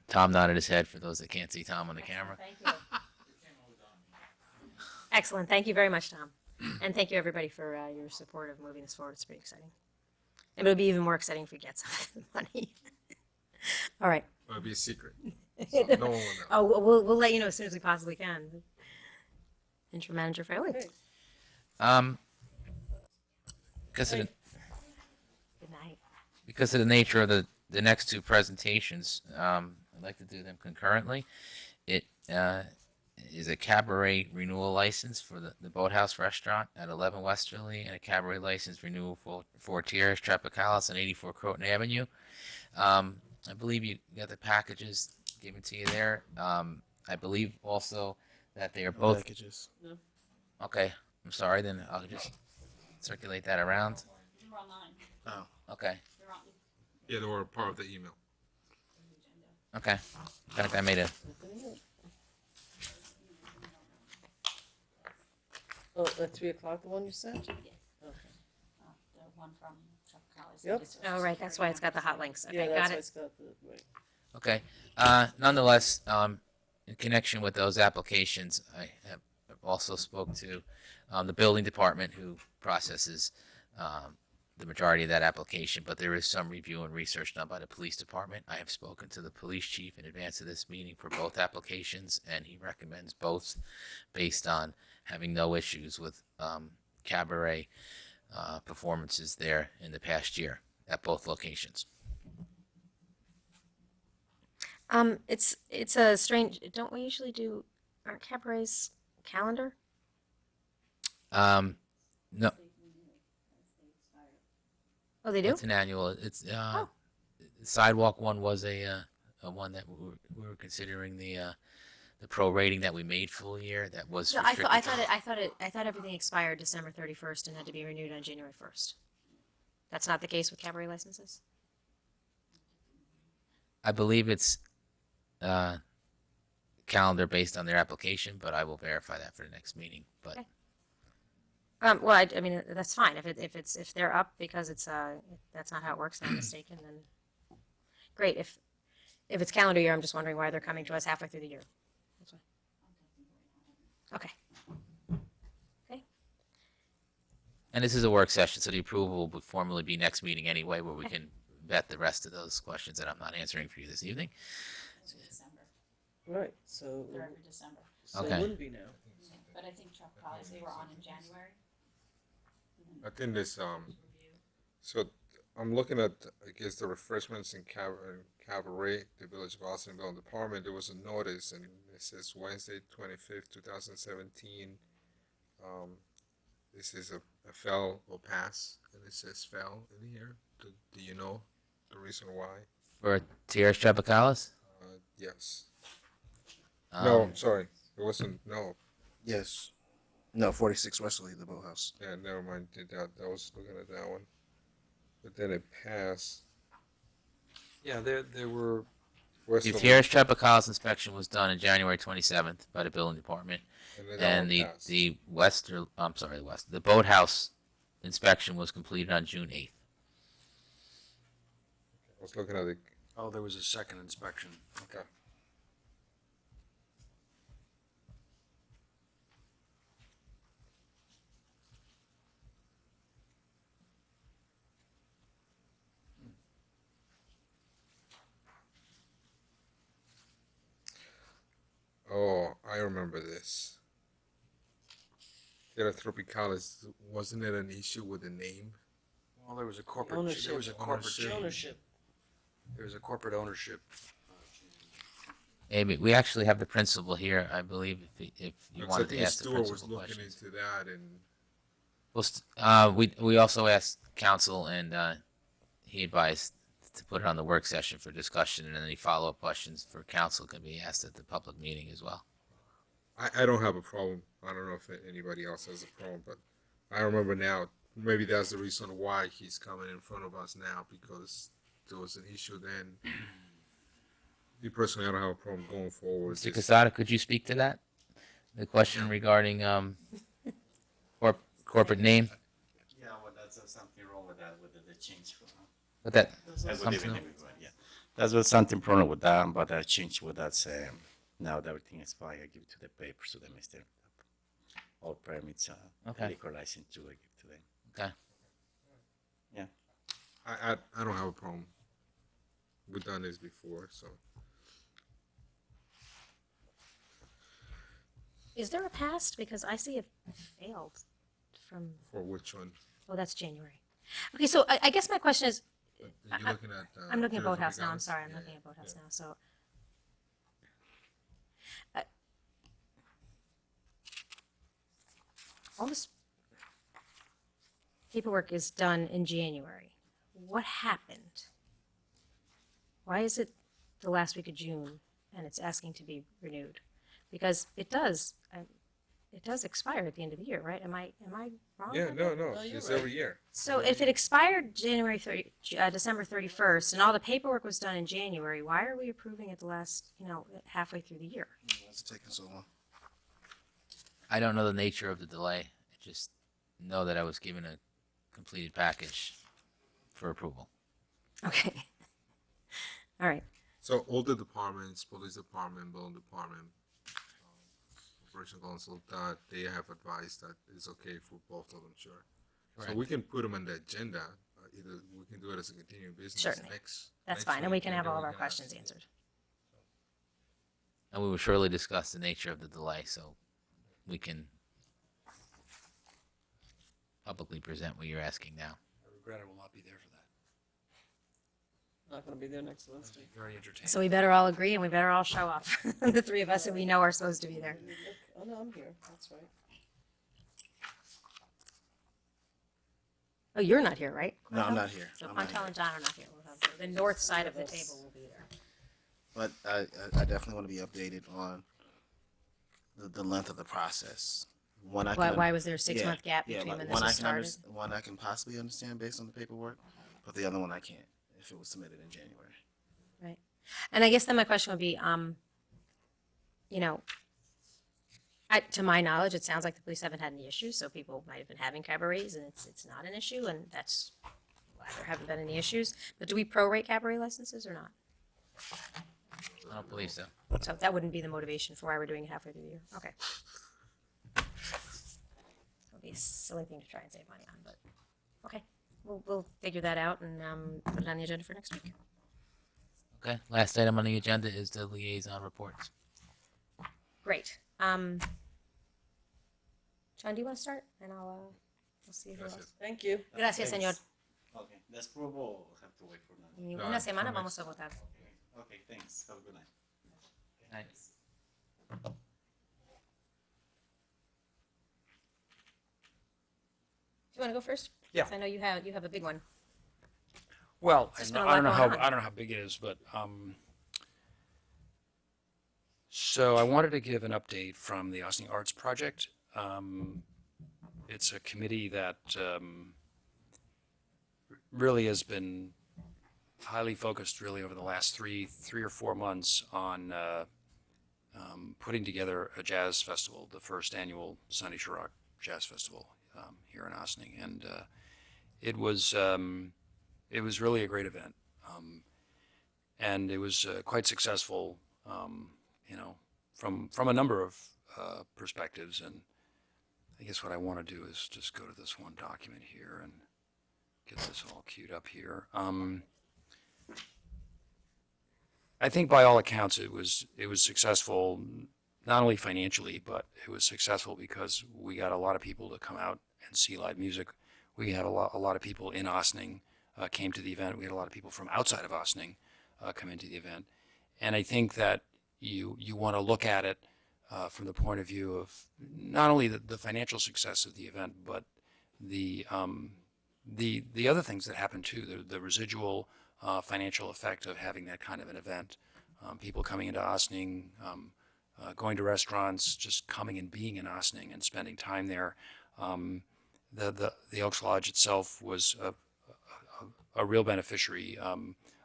Tom nodded his head for those that can't see Tom on the camera. Thank you. Excellent. Thank you very much, Tom. And thank you, everybody, for your support of moving this forward. It's pretty exciting. And it'll be even more exciting if we get some of the money. All right. It'll be a secret. So no one will know. Oh, we'll let you know as soon as we possibly can. Interim manager Fraley. Okay. Because of the, Good night. because of the nature of the next two presentations, I'd like to do them concurrently. It is a cabaret renewal license for the Boathouse Restaurant at 11 Westerly and a cabaret license renewal for Tierras Tropicalis on 84 Croton Avenue. I believe you got the packages given to you there. I believe also that they are both Packages. okay. I'm sorry, then I'll just circulate that around. They're online. Oh. Okay. They're on. Yeah, they were part of the email. Okay. In fact, I made a Oh, at 3 o'clock, the one you sent? Yes. Okay. The one from Tropicalis. Yep. Oh, right. That's why it's got the hot links. Okay, Yeah, got that's why it. it's got the, right. okay. Nonetheless, in connection with those applications, I have also spoke to the building department who processes the majority of that application, but there is some review and research done by the police department. I have spoken to the police chief in advance of this meeting for both applications, and he recommends both based on having no issues with cabaret performances there in the past year at both locations. It's a strange. Don't we usually do aren't cabarets calendar? No, Oh, they do. it's an annual. It's Oh. sidewalk one was a one that we were considering the pro rating that we made full year that was No, I restricted. thought everything expired December 31st and had to be renewed on January 1st. That's not the case with cabaret licenses. I believe it's calendar based on their application, but I will verify that for the next meeting. But Okay. Well, I mean that's fine if they're up because it's if that's not how it works. And I'm mistaken. Then great. If it's calendar year, I'm just wondering why they're coming to us halfway through the year. That's why. Okay. and this is a work session, so the approval will formally be next meeting anyway, where we can vet the rest of those questions that I'm not answering for you this evening. It's in December, Right, so, 3rd of December. so Okay. it wouldn't be now. But I think Tropicalis, they were on in January. I think this, so I'm looking at, I guess, the refreshments in Cabaret, the Village of Austin Building Department. There was a notice and it says Wednesday, 25th, 2017. This is a fail or pass, and it says fail in here. Do you know the reason why? For Tierras Tropicalis? Yes. No, Um, I'm sorry. It wasn't, no. Yes. No, 46 Wesley, the boathouse. Yeah, never mind. Did that. I was looking at that one. But then it passed. Yeah, there were, The Westerly, Tierras Tropicalis inspection was done on January 27th by the building department, and then that and one passed. the boathouse inspection was completed on June 8th. I was looking at it. oh, there was a second inspection. Okay. Oh, I remember this. Tierra Tropicalis, wasn't it an issue with the name? Well, there was a corporate, Ownership. there was a corporate Ownership. change. Ownership. There was a corporate ownership. Amy, we actually have the principal here, I believe, if you Because I wanted think to ask the Stuart was principal looking questions. into that, and Well, we also asked council, and he advised to put it on the work session for discussion, and any follow-up questions for council can be asked at the public meeting as well. I don't have a problem. I don't know if anybody else has a problem, but I remember now. Maybe that's the reason why he's coming in front of us now, because there was an issue then. Me personally, I don't have a problem going forward. Mr. Just- Casada, could you speak to that? The question regarding corporate name, Yeah, well, that's something wrong with that, with the change. but that That's what something- everything is going, yeah. That's what something problem with that, but I changed with that, now that everything is fine, I give it to the papers to the mister. All permits, Okay. liquor license to, I give to them. Okay. Yeah. I don't have a problem. We've done this before, so. Is there a past? Because I see it failed from, For which one? oh, that's January. Okay, so I guess my question is, Are you looking at? I'm looking at Tierra Boathouse now, I'm Tropicalis? sorry, I'm Yeah, looking at Boathouse yeah. now, so. All this paperwork is done in January. What happened? Why is it the last week of June and it's asking to be renewed? Because it does expire at the end of the year, right? Am I wrong? Yeah, on no, that? no, No, you're it's right. every year. So if it expired December 31st, and all the paperwork was done in January, why are we approving it the last, halfway through the year? What's taking so long? I don't know the nature of the delay. I just know that I was given a completed package for approval. Okay. All right. So all the departments, police department, building department, operation council, that they have advised that it's okay for both of them, sure. So Correct. we can put them on the agenda. Either we can do it as a continuing business Certainly. next. That's next fine, and we week, can have then all of we our can questions ask. answered. And we will surely discuss the nature of the delay, so we can publicly present what you're asking now. I regret I will not be there for that. Not gonna be there next Wednesday. Very entertaining. So we better all agree and we better all show up. The three of us that we know are supposed to be there. Oh, no, I'm here, that's right. Oh, you're not here, right? No, I'm not here. So I'm not Quantel here. and John are not here. We'll have the north side of the table will be there. But I definitely want to be updated on the length of the process. One I can Why was there a 6 yeah, month gap yeah, between like when this one I was can started? one I can possibly understand based on the paperwork, but the other one I can't if it was submitted in January. Right. And I guess then my question would be, to my knowledge, it sounds like the police haven't had any issues, so people might have been having cabarets and it's not an issue, and that's why there haven't been any issues. But do we prorate cabaret licenses or not? I don't believe so. So that wouldn't be the motivation for why we're doing it halfway through the year. Okay. It'll be a silly thing to try and save money on, but, okay. We'll figure that out and put it on the agenda for next week. Okay, last item on the agenda is the liaison reports. Great. John, do you want to start? And we'll see who Gracias. else. Thank you. Gracias, señor. Okay, let's prove or have to wait for now? Y No, una semana no, vamos a votar. Okay, thanks, have a good night. Thanks. Do you want to go first? Yeah. 'Cause I know you have a big one. Well, There's I been a don't lot know going how on. I don't know how big it is, but so I wanted to give an update from the Austin Arts Project. It's a committee that really has been highly focused, really over the last three or 4 months on putting together a jazz festival, the first annual Sunny Chirac Jazz Festival here in Ossining, and it was really a great event, and it was quite successful, from a number of perspectives. And I guess what I want to do is just go to this one document here and get this all queued up here. I think by all accounts it was successful, not only financially, but it was successful because we got a lot of people to come out and see live music. We had a lot of people in Ossining came to the event. We had a lot of people from outside of Ossining come into the event. And I think that you want to look at it from the point of view of not only the financial success of the event, but the other things that happen too, the residual financial effect of having that kind of an event. People coming into Ossining, going to restaurants, just coming and being in Ossining and spending time there. The Elks Lodge itself was a real beneficiary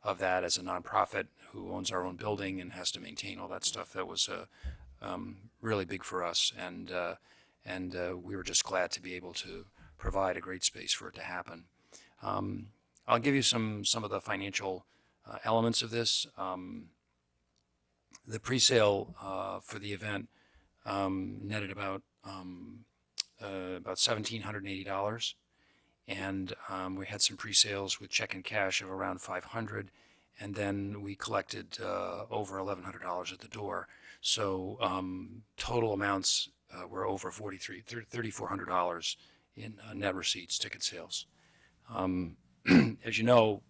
of that as a nonprofit who owns our own building and has to maintain all that stuff. That was really big for us, and we were just glad to be able to provide a great space for it to happen. I'll give you some of the financial elements of this. The pre-sale for the event netted about $1,780, and we had some pre-sales with check and cash of around $500, and then we collected over $1,100 at the door. So total amounts were over $3,400 in net receipts, ticket sales. As you know,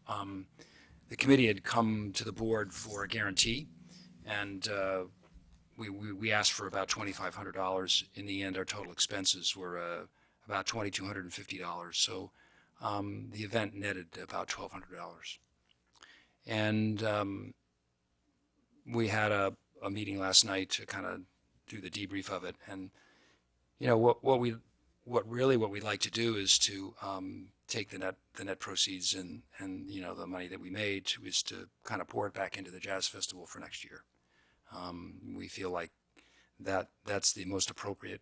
the committee had come to the board for a guarantee, and we asked for about $2,500. In the end, our total expenses were about $2,250. So the event netted about $1,200. And we had a meeting last night to kind of do the debrief of it. And you know what we'd like to do is to take the net proceeds and you know the money that we made is to kind of pour it back into the Jazz Festival for next year. We feel like that's the most appropriate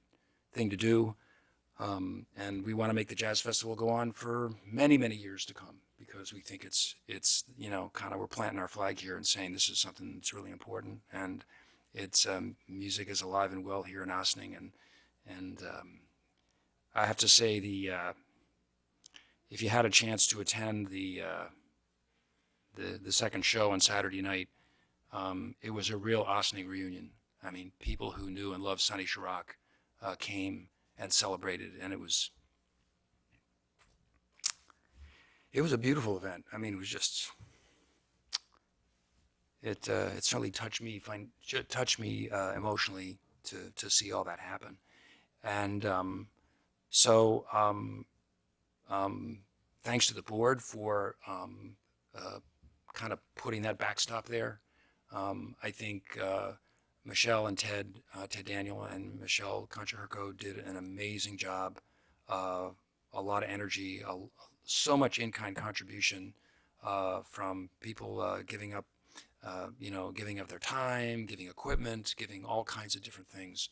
thing to do, and we want to make the Jazz Festival go on for many years to come, because we think it's you know, kind of, we're planting our flag here and saying this is something that's really important, and it's music is alive and well here in Ossining, and I have to say if you had a chance to attend the second show on Saturday night, it was a real Ossining reunion. I mean, people who knew and loved Sonny Sharrock came and celebrated, and it was a beautiful event. I mean, it was just it certainly touched me emotionally to see all that happen, and so thanks to the board for kind of putting that backstop there. I think Michelle and Ted Daniel and Michelle Concha-Herco did an amazing job. A lot of energy, so much in-kind contribution from people giving up, you know, giving up their time, giving equipment, giving all kinds of different things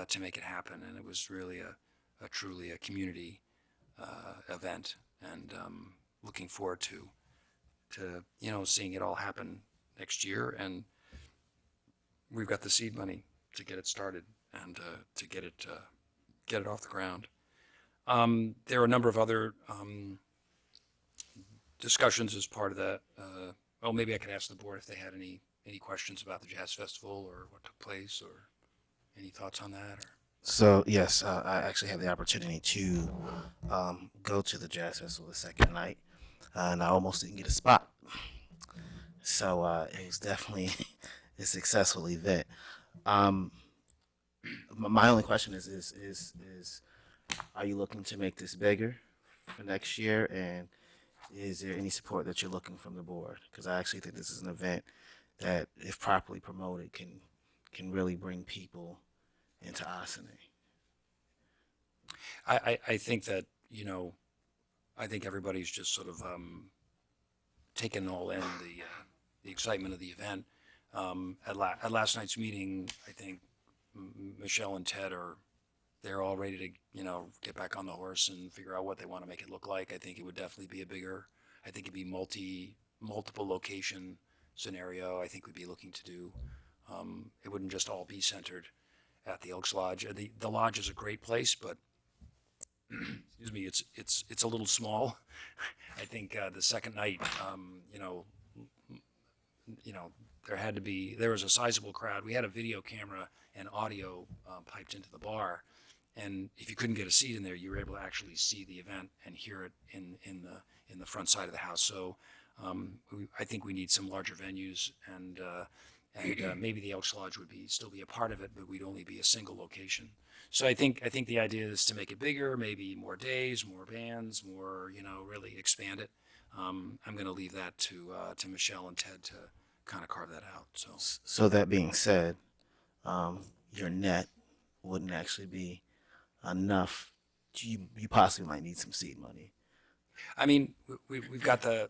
to make it happen. And it was really truly a community event, and looking forward to you know, seeing it all happen next year. And we've got the seed money to get it started and to get it off the ground. There are a number of other discussions as part of that. Well, maybe I could ask the board if they had any questions about the Jazz Festival or what took place, or any thoughts on that. Or So yes, I actually had the opportunity to go to the Jazz Festival the second night, and I almost didn't get a spot. So it was definitely a successful event. My only question is are you looking to make this bigger for next year, and is there any support that you're looking from the board? Because I actually think this is an event that, if properly promoted, can really bring people into Ossining. I think that, you know, I think everybody's just sort of taken all in the excitement of the event. At last night's meeting, I think Michelle and Ted they're all ready to, you know, get back on the horse and figure out what they want to make it look like. I think it would definitely be I think it'd be multiple location scenario. I think we'd be looking to do, it wouldn't just all be centered at the Elks Lodge. The lodge is a great place, but excuse me, it's a little small. I think the second night, you know, there was a sizable crowd. We had a video camera and audio piped into the bar, and if you couldn't get a seat in there, you were able to actually see the event and hear it in the front side of the house. So I think we need some larger venues, and maybe the Elks Lodge would still be a part of it, but we'd only be a single location. So I think the idea is to make it bigger, maybe more days, more bands, more, really expand it. I'm going to leave that to Michelle and Ted to kind of carve that out. So So that being said, your net wouldn't actually be enough. You possibly might need some seed money. I mean, we've got the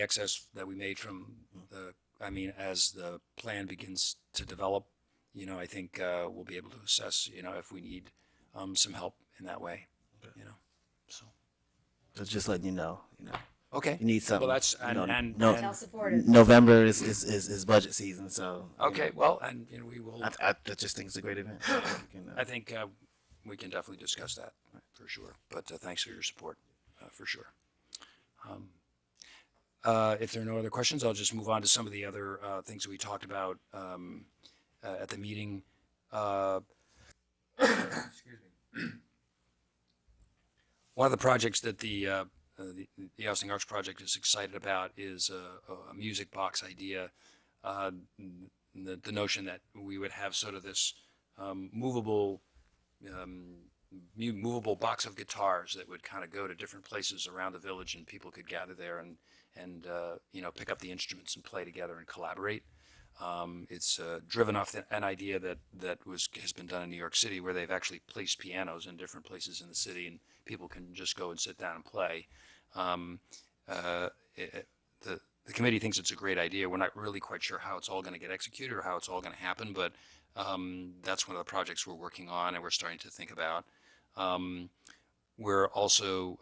excess that we made from the. I mean, as the plan begins to develop, I think we'll be able to assess, if we need some help in that way, So So just letting you know, okay. you need something. Well, that's no, Tell supporters. November is budget season, so okay. Well, and we will. I just think it's a great event. I think you can, I think we can definitely discuss that for sure. But thanks for your support, for sure. If there are no other questions, I'll just move on to some of the other things that we talked about at the meeting. Excuse me. One of the projects that the Housing Arts Project is excited about is a music box idea. The notion that we would have sort of this movable box of guitars that would kind of go to different places around the village, and people could gather there and pick up the instruments and play together and collaborate. It's driven off an idea that has been done in New York City, where they've actually placed pianos in different places in the city, and people can just go and sit down and play. The committee thinks it's a great idea. We're not really quite sure how it's all going to get executed or how it's all going to happen, but that's one of the projects we're working on and we're starting to think about. We're also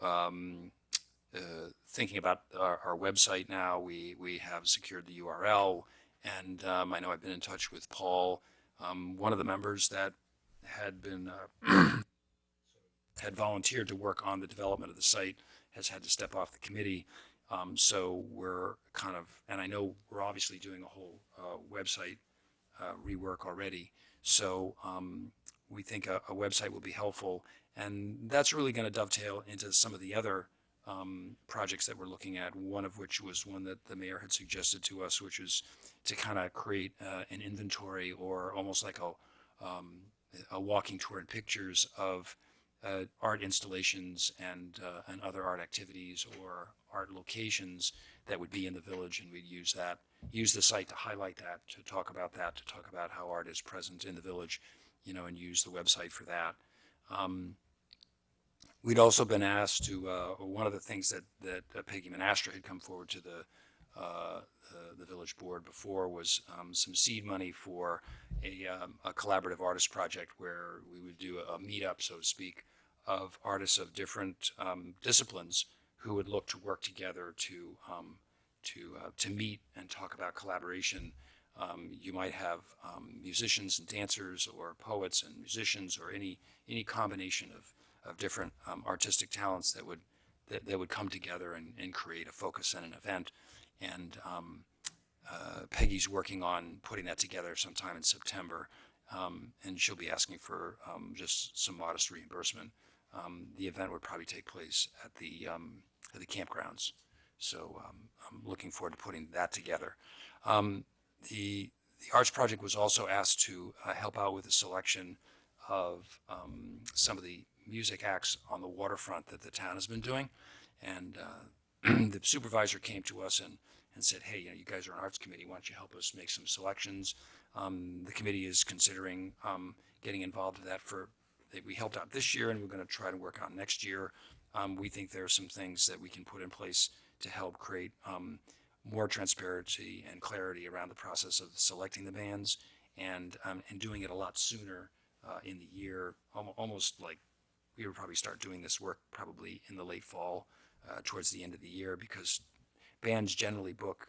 thinking about our website now. We have secured the URL, and I know I've been in touch with Paul, one of the members that had been had volunteered to work on the development of the site has had to step off the committee. So we're kind of, and I know we're obviously doing a whole website rework already. So we think a website will be helpful, and that's really going to dovetail into some of the other projects that we're looking at, one of which was one that the mayor had suggested to us, which was to kind of create an inventory, or almost like a walking tour and pictures of art installations and other art activities or art locations that would be in the village, and we'd use the site to highlight that, to talk about how art is present in the village, and use the website for that. We'd also been asked to, one of the things that Peggy Manastra had come forward to the village board before was some seed money for a collaborative artist project where we would do a meetup, so to speak, of artists of different disciplines who would look to work together to meet and talk about collaboration. You might have musicians and dancers, or poets and musicians, or any combination of different artistic talents that would come together and create a focus and an event. And Peggy's working on putting that together sometime in September, and she'll be asking for just some modest reimbursement. The event would probably take place at the campgrounds, so I'm looking forward to putting that together. The Arts Project was also asked to help out with the selection of some of the music acts on the waterfront that the town has been doing, and the supervisor came to us and said, hey, you guys are an arts committee, why don't you help us make some selections? The committee is considering getting involved in that. We helped out this year, and we're going to try to work out next year. We think there are some things that we can put in place to help create more transparency and clarity around the process of selecting the bands, and doing it a lot sooner in the year, almost like we would probably start doing this work probably in the late fall, towards the end of the year, because bands generally book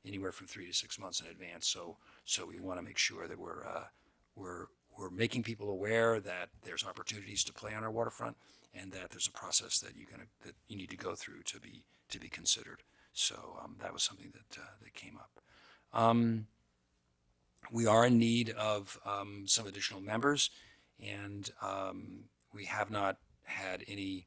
anywhere from 3 to 6 months in advance. So we want to make sure that we're making people aware that there's opportunities to play on our waterfront, and that there's a process that you need to go through to be considered. So that was something that came up. We are in need of some additional members, and we have not had any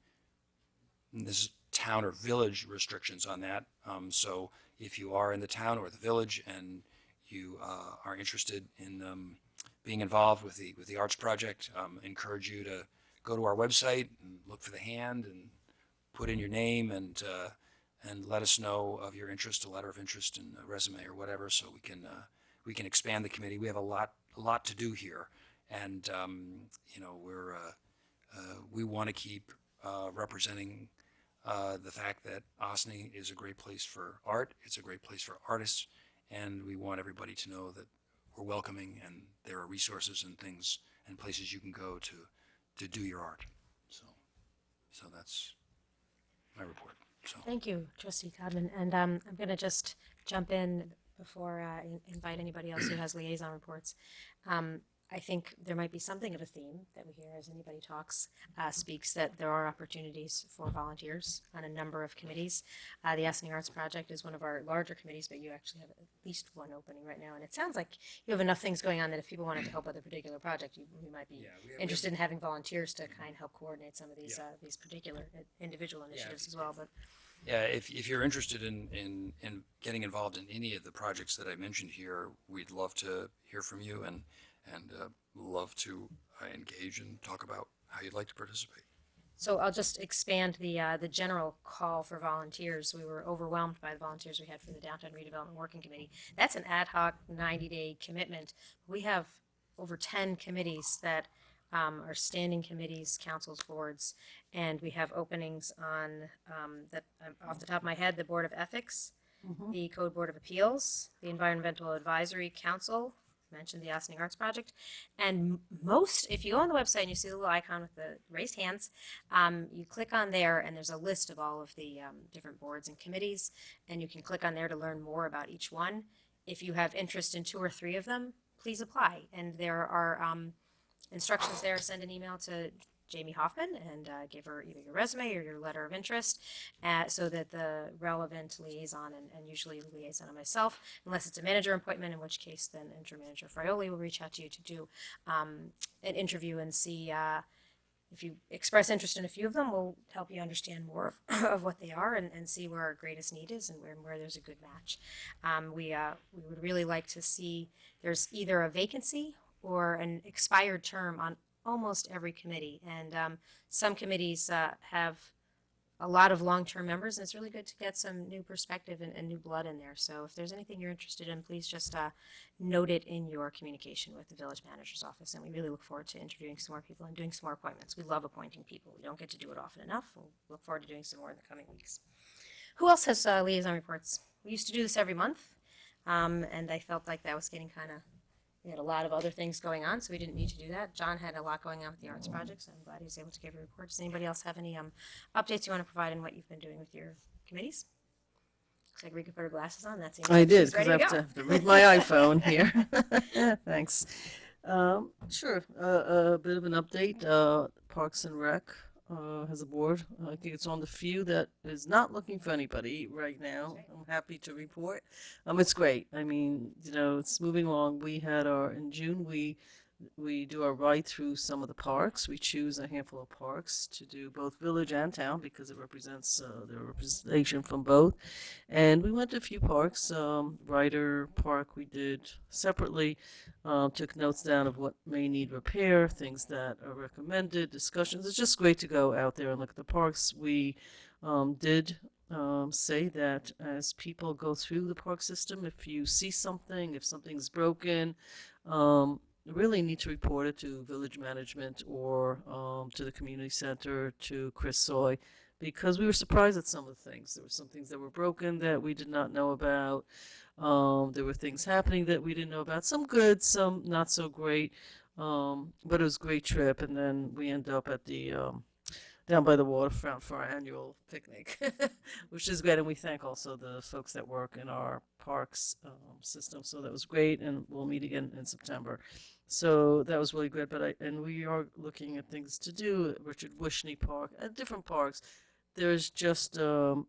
this town or village restrictions on that. So if you are in the town or the village and you are interested in being involved with the arts project, encourage you to go to our website and look for the hand and put in your name and let us know of your interest, a letter of interest and a resume or whatever, so we can expand the committee. We have a lot to do here, and we want to keep representing the fact that Osney is a great place for art. It's a great place for artists, and we want everybody to know that we're welcoming and there are resources and things and places you can go to do your art. So that's my report. So Thank you, Trustee Codman. And I'm going to just jump in before I invite anybody else who has liaison reports. I think there might be something of a theme that we hear as anybody speaks, that there are opportunities for volunteers on a number of committees. The Osney Arts Project is one of our larger committees, but you actually have at least one opening right now. And it sounds like you have enough things going on that if people wanted to help with a particular project, you might be interested in having volunteers to kind of help coordinate some of these particular individual initiatives as well. But yeah, if you're interested in getting involved in any of the projects that I mentioned here, we'd love to hear from you and love to engage and talk about how you'd like to participate. So I'll just expand the general call for volunteers. We were overwhelmed by the volunteers we had for the Downtown Redevelopment Working Committee. That's an ad hoc 90-day commitment. We have over 10 committees that are standing committees, councils, boards, and we have openings on that off the top of my head, the Board of Ethics, the Code Board of Appeals, the Environmental Advisory Council, mentioned the Osney Arts Project, and if you go on the website and you see the little icon with the raised hands, you click on there and there's a list of all of the different boards and committees, and you can click on there to learn more about each one. If you have interest in 2 or 3 of them, please apply, and there are instructions there. Send an email to Jamie Hoffman and give her either your resume or your letter of interest, so that the relevant liaison, and usually the liaison and myself, unless it's a manager appointment, in which case then interim manager Frioli will reach out to you to do an interview and see if you express interest in a few of them. We'll help you understand more of what they are and see where our greatest need is and where there's a good match. We would really like to see there's either a vacancy or an expired term on almost every committee, and some committees have a lot of long-term members, and it's really good to get some new perspective and new blood in there. So if there's anything you're interested in, please just note it in your communication with the village manager's office, and we really look forward to interviewing some more people and doing some more appointments. We love appointing people. We don't get to do it often enough. We'll look forward to doing some more in the coming weeks. Who else has liaison reports? We used to do this every month, and I felt like that was getting we had a lot of other things going on, so we didn't need to do that. John had a lot going on with the arts project, so I'm glad he was able to give a report. Does anybody else have any updates you want to provide in what you've been doing with your committees? Looks like Rika put her glasses on. That's I did, she's because ready I to have go. to read my iPhone here. Thanks. Sure, a bit of an update. Parks and Rec has a board. I think it's on the few that is not looking for anybody right now. I'm happy to report. It's great. I mean, it's moving along. We had in June, we do our ride through some of the parks. We choose a handful of parks to do both village and town because it represents the representation from both. And we went to a few parks. Ryder Park we did separately. Took notes down of what may need repair, things that are recommended, discussions. It's just great to go out there and look at the parks. We did say that as people go through the park system, if you see something, if something's broken, you really need to report it to village management or to the community center, to Chris Soy, because we were surprised at some of the things. There were some things that were broken that we did not know about. There were things happening that we didn't know about, some good, some not so great, but it was a great trip. And then we end up at the down by the waterfront for our annual picnic, which is great. And we thank also the folks that work in our parks system. So that was great, and we'll meet again in September. So that was really good. And we are looking at things to do at Richard Wishney Park, at different parks. There's just a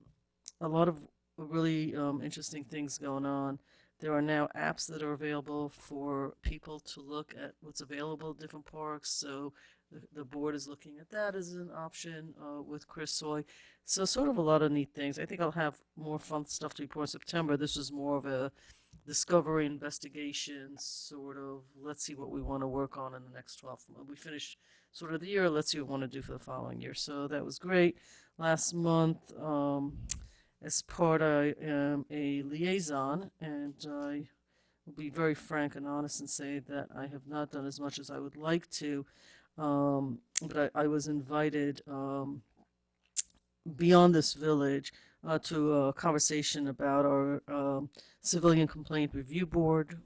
lot of really interesting things going on. There are now apps that are available for people to look at what's available at different parks. So the board is looking at that as an option with Chris Soy. So sort of a lot of neat things. I think I'll have more fun stuff to report in September. This was more of a discovery investigation, sort of, let's see what we want to work on in the next 12 months. We finish sort of the year, let's see what we want to do for the following year. So that was great. Last month, as part, I am a liaison, and I will be very frank and honest and say that I have not done as much as I would like to. But I was invited beyond this village to a conversation about our civilian complaint review board,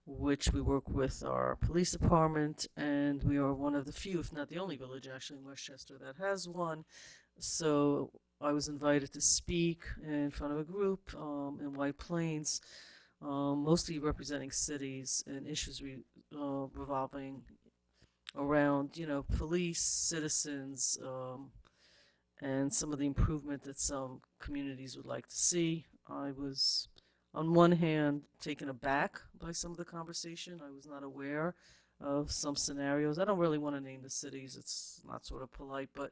which we work with our police department, and we are one of the few, if not the only village actually in Westchester that has one. So I was invited to speak in front of a group in White Plains, mostly representing cities and issues revolving around, you know, police, citizens, and some of the improvement that some communities would like to see. I was, on one hand, taken aback by some of the conversation. I was not aware of some scenarios. I don't really want to name the cities, it's not sort of polite, but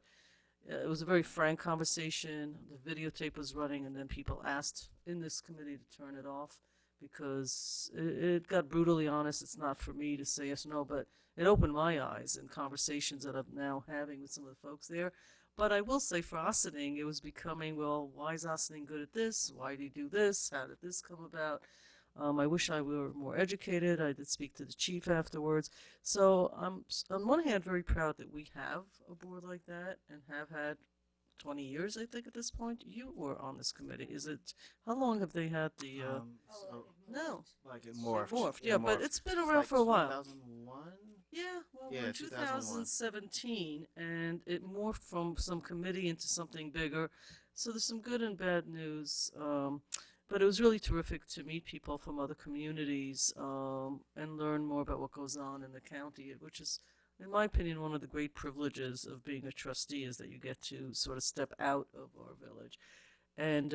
it was a very frank conversation. The videotape was running, and then people asked in this committee to turn it off because it got brutally honest. It's not for me to say yes or no, but it opened my eyes in conversations that I'm now having with some of the folks there. But I will say for Ossining, it was becoming, well, why is Ossining good at this? Why did he do this? How did this come about? I wish I were more educated. I did speak to the chief afterwards. So I'm, on one hand, very proud that we have a board like that and have had 20 years, I think, at this point. You were on this committee. Is it, how long have they had the, So, no, like it morphed. morphed, It yeah, but morphed. it's been It's around like for a while. 2001? Yeah, well, Yeah, we're in 2001. 2017, and it morphed from some committee into something bigger. So there's some good and bad news. But it was really terrific to meet people from other communities and learn more about what goes on in the county, which is, in my opinion, one of the great privileges of being a trustee is that you get to sort of step out of our village. And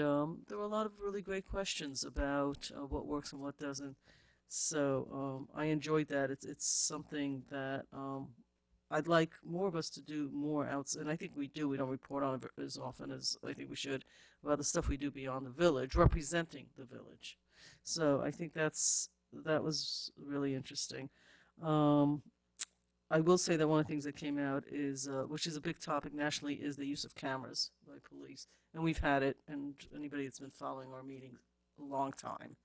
there were a lot of really great questions about what works and what doesn't. So I enjoyed that. It's something that I'd like more of us to do more outside, and I think we do. We don't report on it as often as I think we should about the stuff we do beyond the village, representing the village. So I think that was really interesting. Um, I will say that one of the things that came out is, which is a big topic nationally, is the use of cameras by police, and we've had it. And anybody that's been following our meetings a long time.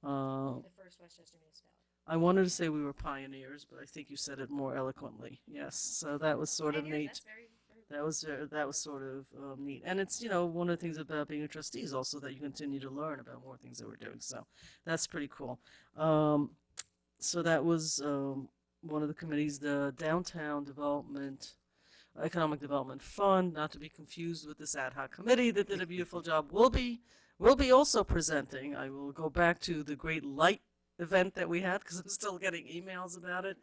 The first Westchester municipality. I wanted to say we were pioneers, but I think you said it more eloquently. Yes, so that was sort of neat. That's very, That was sort of neat, and it's, you know, one of the things about being a trustee is also that you continue to learn about more things that we're doing. So that's pretty cool. So that was one of the committees, the Downtown Development, Economic Development Fund, not to be confused with this ad hoc committee that did a beautiful job. Will be also presenting. I will go back to the Great Light event that we had because I'm still getting emails about it.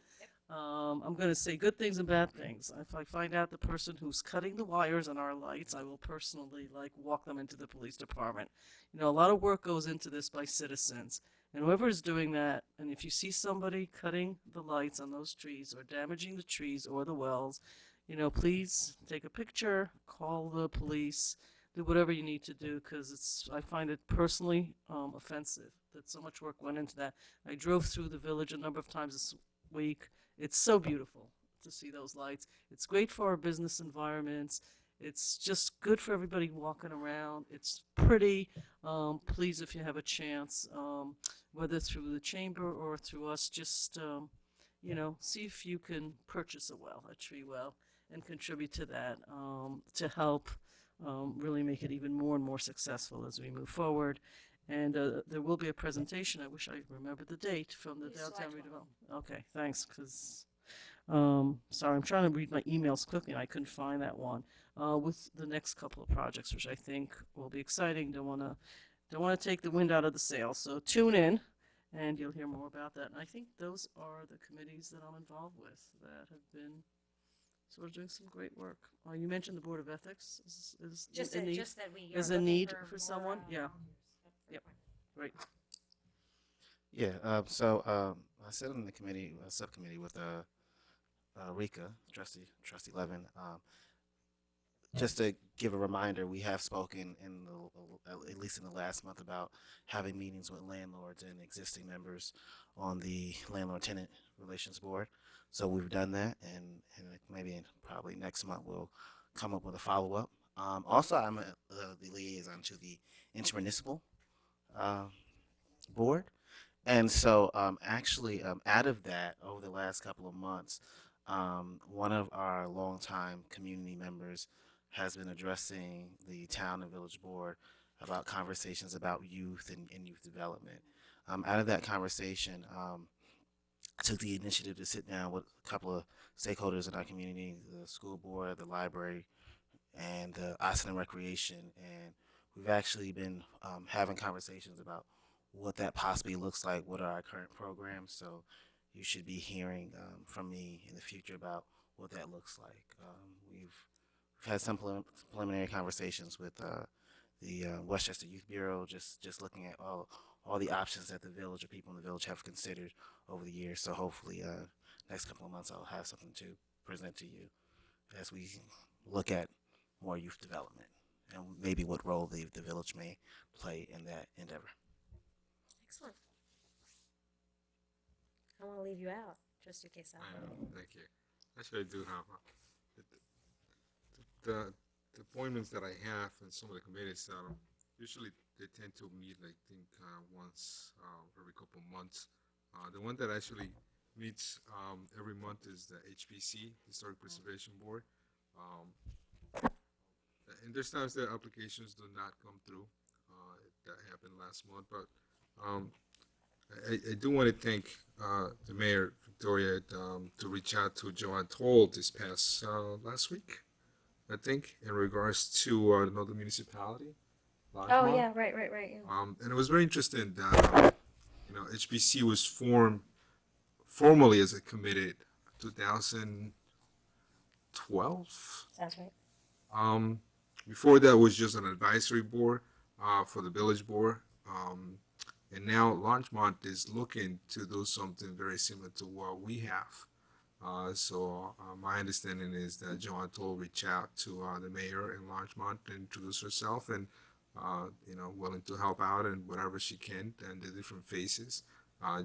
I'm going to say good things and bad things. If I find out the person who's cutting the wires on our lights, I will personally walk them into the police department. You know, a lot of work goes into this by citizens, and whoever is doing that, and if you see somebody cutting the lights on those trees or damaging the trees or the wells, you know, please take a picture, call the police, do whatever you need to do, because I find it personally offensive that so much work went into that. I drove through the village a number of times this week. It's so beautiful to see those lights. It's great for our business environments. It's just good for everybody walking around. It's pretty. Please, if you have a chance, whether through the chamber or through us, just, you know, see if you can purchase a tree well, and contribute to that to help really make it even more and more successful as we move forward. And there will be a presentation. I wish I remembered the date from the It's downtown July redevelopment. Okay, thanks. Because sorry, I'm trying to read my emails quickly and I couldn't find that one. With the next couple of projects, which I think will be exciting. Don't want to take the wind out of the sails. So tune in, and you'll hear more about that. And I think those are the committees that I'm involved with that have been sort of doing some great work. You mentioned the Board of Ethics is just a need. just that we Is are a looking need for for more, someone? Yeah. volunteers. Yep. Great. Yeah. I sit on the committee, subcommittee with Rika, Trustee Levin. Just to give a reminder, we have spoken at least in the last month about having meetings with landlords and existing members on the landlord-tenant relations board. So we've done that, and probably next month we'll come up with a follow-up. Also, I'm the liaison to the intermunicipal uh, board. And so, out of that, over the last couple of months, one of our longtime community members has been addressing the town and village board about conversations about youth and youth development. Out of that conversation, I took the initiative to sit down with a couple of stakeholders in our community, the school board, the library, and the Austin and Recreation, and we've actually been having conversations about what that possibly looks like. What are our current programs? So you should be hearing from me in the future about what that looks like. We've had some preliminary conversations with the Westchester Youth Bureau, just looking at all the options that the village or people in the village have considered over the years. So hopefully, next couple of months, I'll have something to present to you as we look at more youth development and maybe what role the village may play in that endeavor. Excellent. I don't want to leave you out, just in case. Thank you. Actually, I do have the appointments that I have and some of the committees. Usually they tend to meet, I think, once every couple of months. The one that actually meets every month is the HPC, Historic Preservation Board. Um, and there's times that applications do not come through. That happened last month, but um, I do want to thank the mayor, Victoria, to reach out to Joanne Toll this past last week, I think, in regards to another municipality. Larchmont. Yeah, right. Yeah. And it was very interesting that HBC was formed formally as a committed 2012. Sounds right. Before that was just an advisory board for the village board. And now Larchmont is looking to do something very similar to what we have. My understanding is that Joanne Toll reached out to the mayor in Larchmont and introduce herself and, willing to help out in whatever she can and the different phases.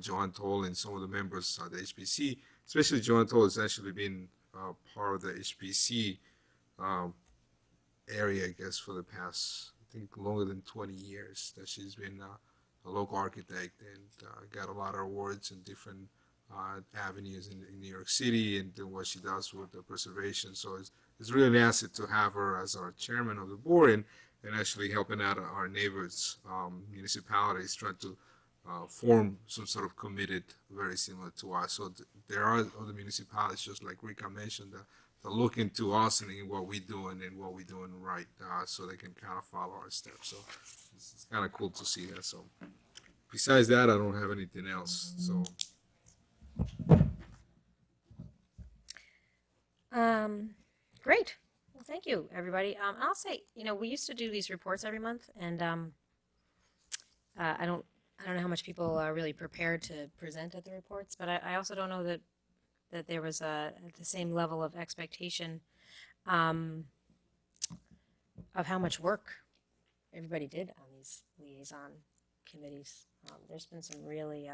Joanne Toll and some of the members of the HBC, especially Joanne Toll, has actually been part of the HBC area, I guess, for the past, I think, longer than 20 years that she's been a local architect and got a lot of awards in different avenues in New York City and what she does with the preservation. So it's really an asset to have her as our chairman of the board and actually helping out our neighbors, municipalities, trying to form some sort of committed very similar to us. So there are other municipalities, just like Rika mentioned, that look into us and what we're doing and what we're doing right, so they can kind of follow our steps. So it's kind of cool to see that. So besides that, I don't have anything else. So. Great. Well, thank you, everybody. I'll say, we used to do these reports every month, and I don't know how much people are really prepared to present at the reports, but I also don't know that there was the same level of expectation of how much work everybody did on these liaison committees. There's been some really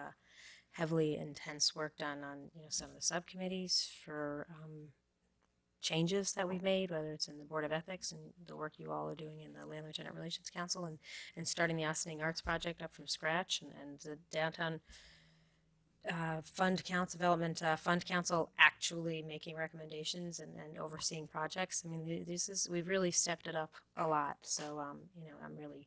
heavily intense work done on some of the subcommittees for changes that we've made, whether it's in the Board of Ethics and the work you all are doing in the Landlord-Tenant Relations Council and starting the Ossining Arts Project up from scratch and the downtown Fund Council actually making recommendations and overseeing projects. I mean, we've really stepped it up a lot. So, I'm really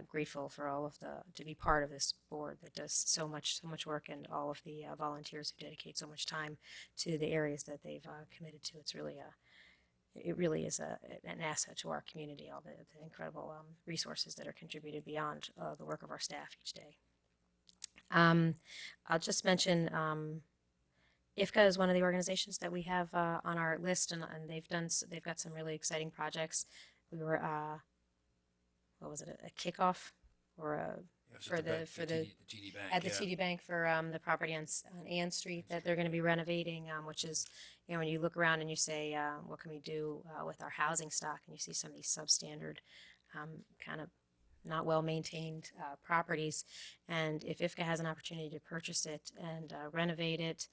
grateful for all of to be part of this board that does so much work and all of the volunteers who dedicate so much time to the areas that they've committed to. It's really it really is an asset to our community, all the incredible resources that are contributed beyond the work of our staff each day. I'll just mention IFCA is one of the organizations that we have on our list, and they've got some really exciting projects. We were what was it, a kickoff or for the TD Bank, at the yeah. TD Bank for the property on Ann Street that they're going to be renovating, which is, when you look around and you say, what can we do with our housing stock, and you see some of these substandard, kind of not well maintained properties, and if IFCA has an opportunity to purchase it and renovate it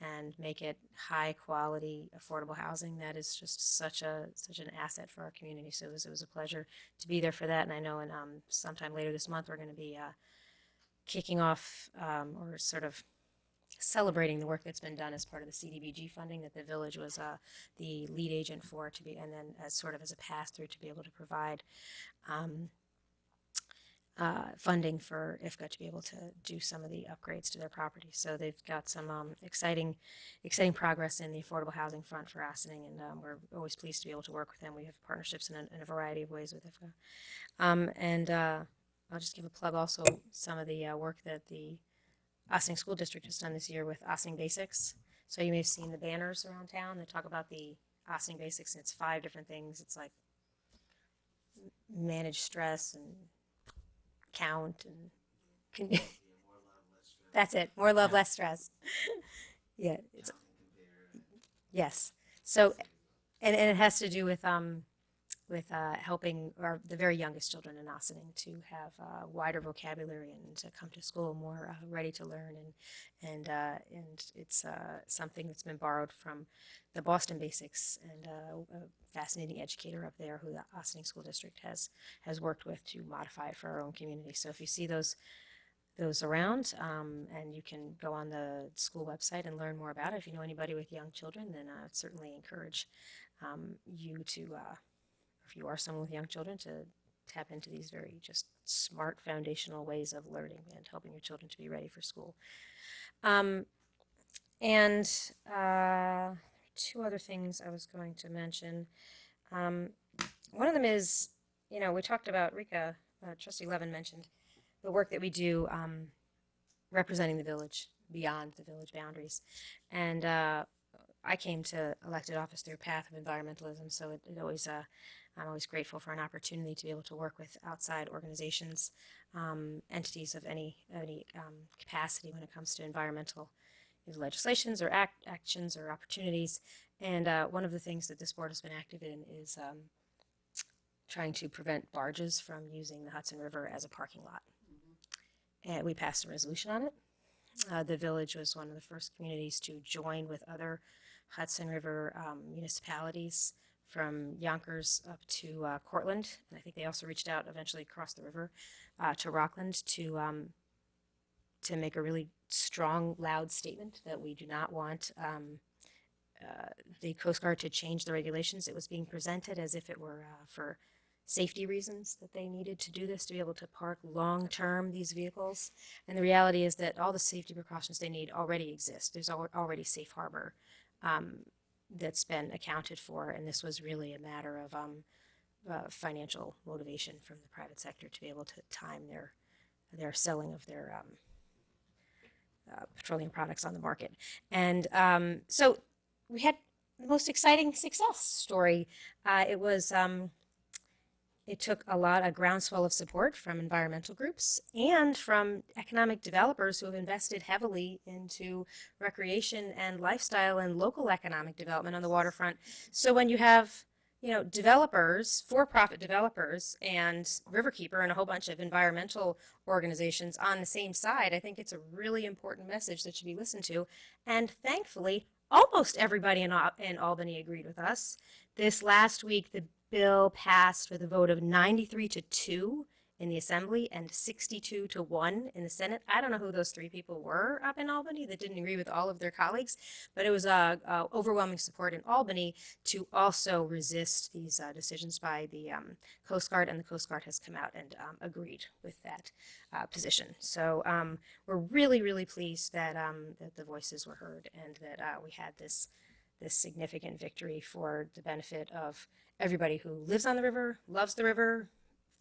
and make it high quality affordable housing, that is just such an asset for our community. So it was a pleasure to be there for that, and I know sometime later this month we're going to be kicking off or sort of celebrating the work that's been done as part of the CDBG funding that the village was the lead agent for, to be, and then as sort of as a pass through to be able to provide funding for IFCA to be able to do some of the upgrades to their property. So they've got some exciting progress in the affordable housing front for Ossining, and we're always pleased to be able to work with them. We have partnerships in a variety of ways with IFCA. I'll just give a plug also some of the work that the Ossining School District has done this year with Ossining Basics. So you may have seen the banners around town that talk about the Ossining Basics, and it's 5 different things. It's like manage stress and count and that's it. More love, less stress. Yeah. Yes. So, and it has to do with helping the very youngest children in Ossining to have a wider vocabulary and to come to school more ready to learn, and it's something that's been borrowed from the Boston Basics, and a fascinating educator up there who the Ossining School District has worked with to modify it for our own community. So if you see those around, and you can go on the school website and learn more about it. If you know anybody with young children, then I would certainly encourage you to, if you are someone with young children, to tap into these very just smart foundational ways of learning and helping your children to be ready for school. And 2 other things I was going to mention. One of them is, we talked about, Rika, Trustee Levin mentioned the work that we do representing the village beyond the village boundaries. And I came to elected office through a path of environmentalism, so it always, I'm always grateful for an opportunity to be able to work with outside organizations, entities of any capacity when it comes to environmental legislations or actions or opportunities. And one of the things that this board has been active in is trying to prevent barges from using the Hudson River as a parking lot. And we passed a resolution on it. The village was one of the first communities to join with other Hudson River municipalities from Yonkers up to Cortland, and I think they also reached out eventually across the river to Rockland to make a really strong, loud statement that we do not want the Coast Guard to change the regulations. It was being presented as if it were for safety reasons that they needed to do this, to be able to park long-term these vehicles. And the reality is that all the safety precautions they need already exist. There's already safe harbor that's been accounted for, and this was really a matter of financial motivation from the private sector to be able to time their selling of their petroleum products on the market. And so we had the most exciting success story. It took a groundswell of support from environmental groups and from economic developers who have invested heavily into recreation and lifestyle and local economic development on the waterfront. So when you have, developers, for-profit developers, and Riverkeeper and a whole bunch of environmental organizations on the same side, I think it's a really important message that should be listened to. And thankfully, almost everybody in Albany agreed with us. This last week, the bill passed with a vote of 93-2 in the Assembly and 62-1 in the Senate. I don't know who those 3 people were up in Albany that didn't agree with all of their colleagues, but it was overwhelming support in Albany to also resist these decisions by the Coast Guard, and the Coast Guard has come out and agreed with that position. So we're really, really pleased that that the voices were heard, and that we had this significant victory for the benefit of everybody who lives on the river, loves the river,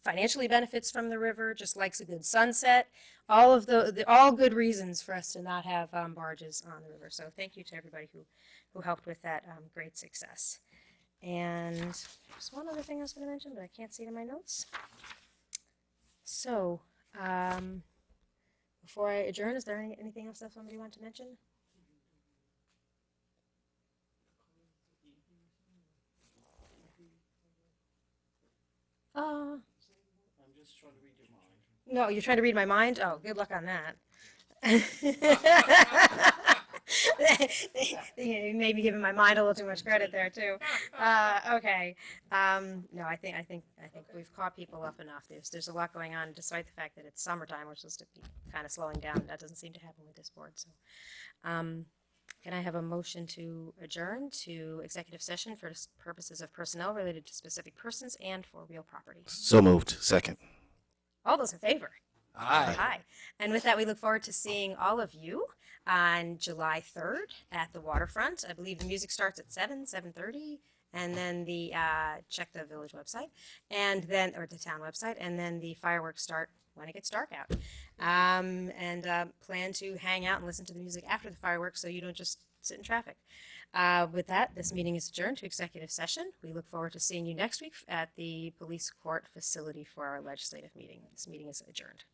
financially benefits from the river, just likes a good sunset. All of all good reasons for us to not have barges on the river. So thank you to everybody who helped with that great success. And there's one other thing I was going to mention, but I can't see it in my notes. So Before I adjourn, is there anything else that somebody want to mention? I'm just trying to read your mind. No, you're trying to read my mind? Oh, good luck on that. You may be giving my mind a little too much credit there too. Okay. No, I think we've caught people up enough. There's a lot going on, despite the fact that it's summertime. We're supposed to be kind of slowing down. That doesn't seem to happen with this board. So, can I have a motion to adjourn to executive session for purposes of personnel related to specific persons and for real property? So moved. Second. All those in favor? Aye. Hi. And with that, we look forward to seeing all of you on July 3rd at the waterfront. I believe the music starts at 7:30, and then check the village website, and then, or the town website, and then the fireworks start when it gets dark out. Plan to hang out and listen to the music after the fireworks so you don't just sit in traffic. With that, this meeting is adjourned to executive session. We look forward to seeing you next week at the police court facility for our legislative meeting. This meeting is adjourned.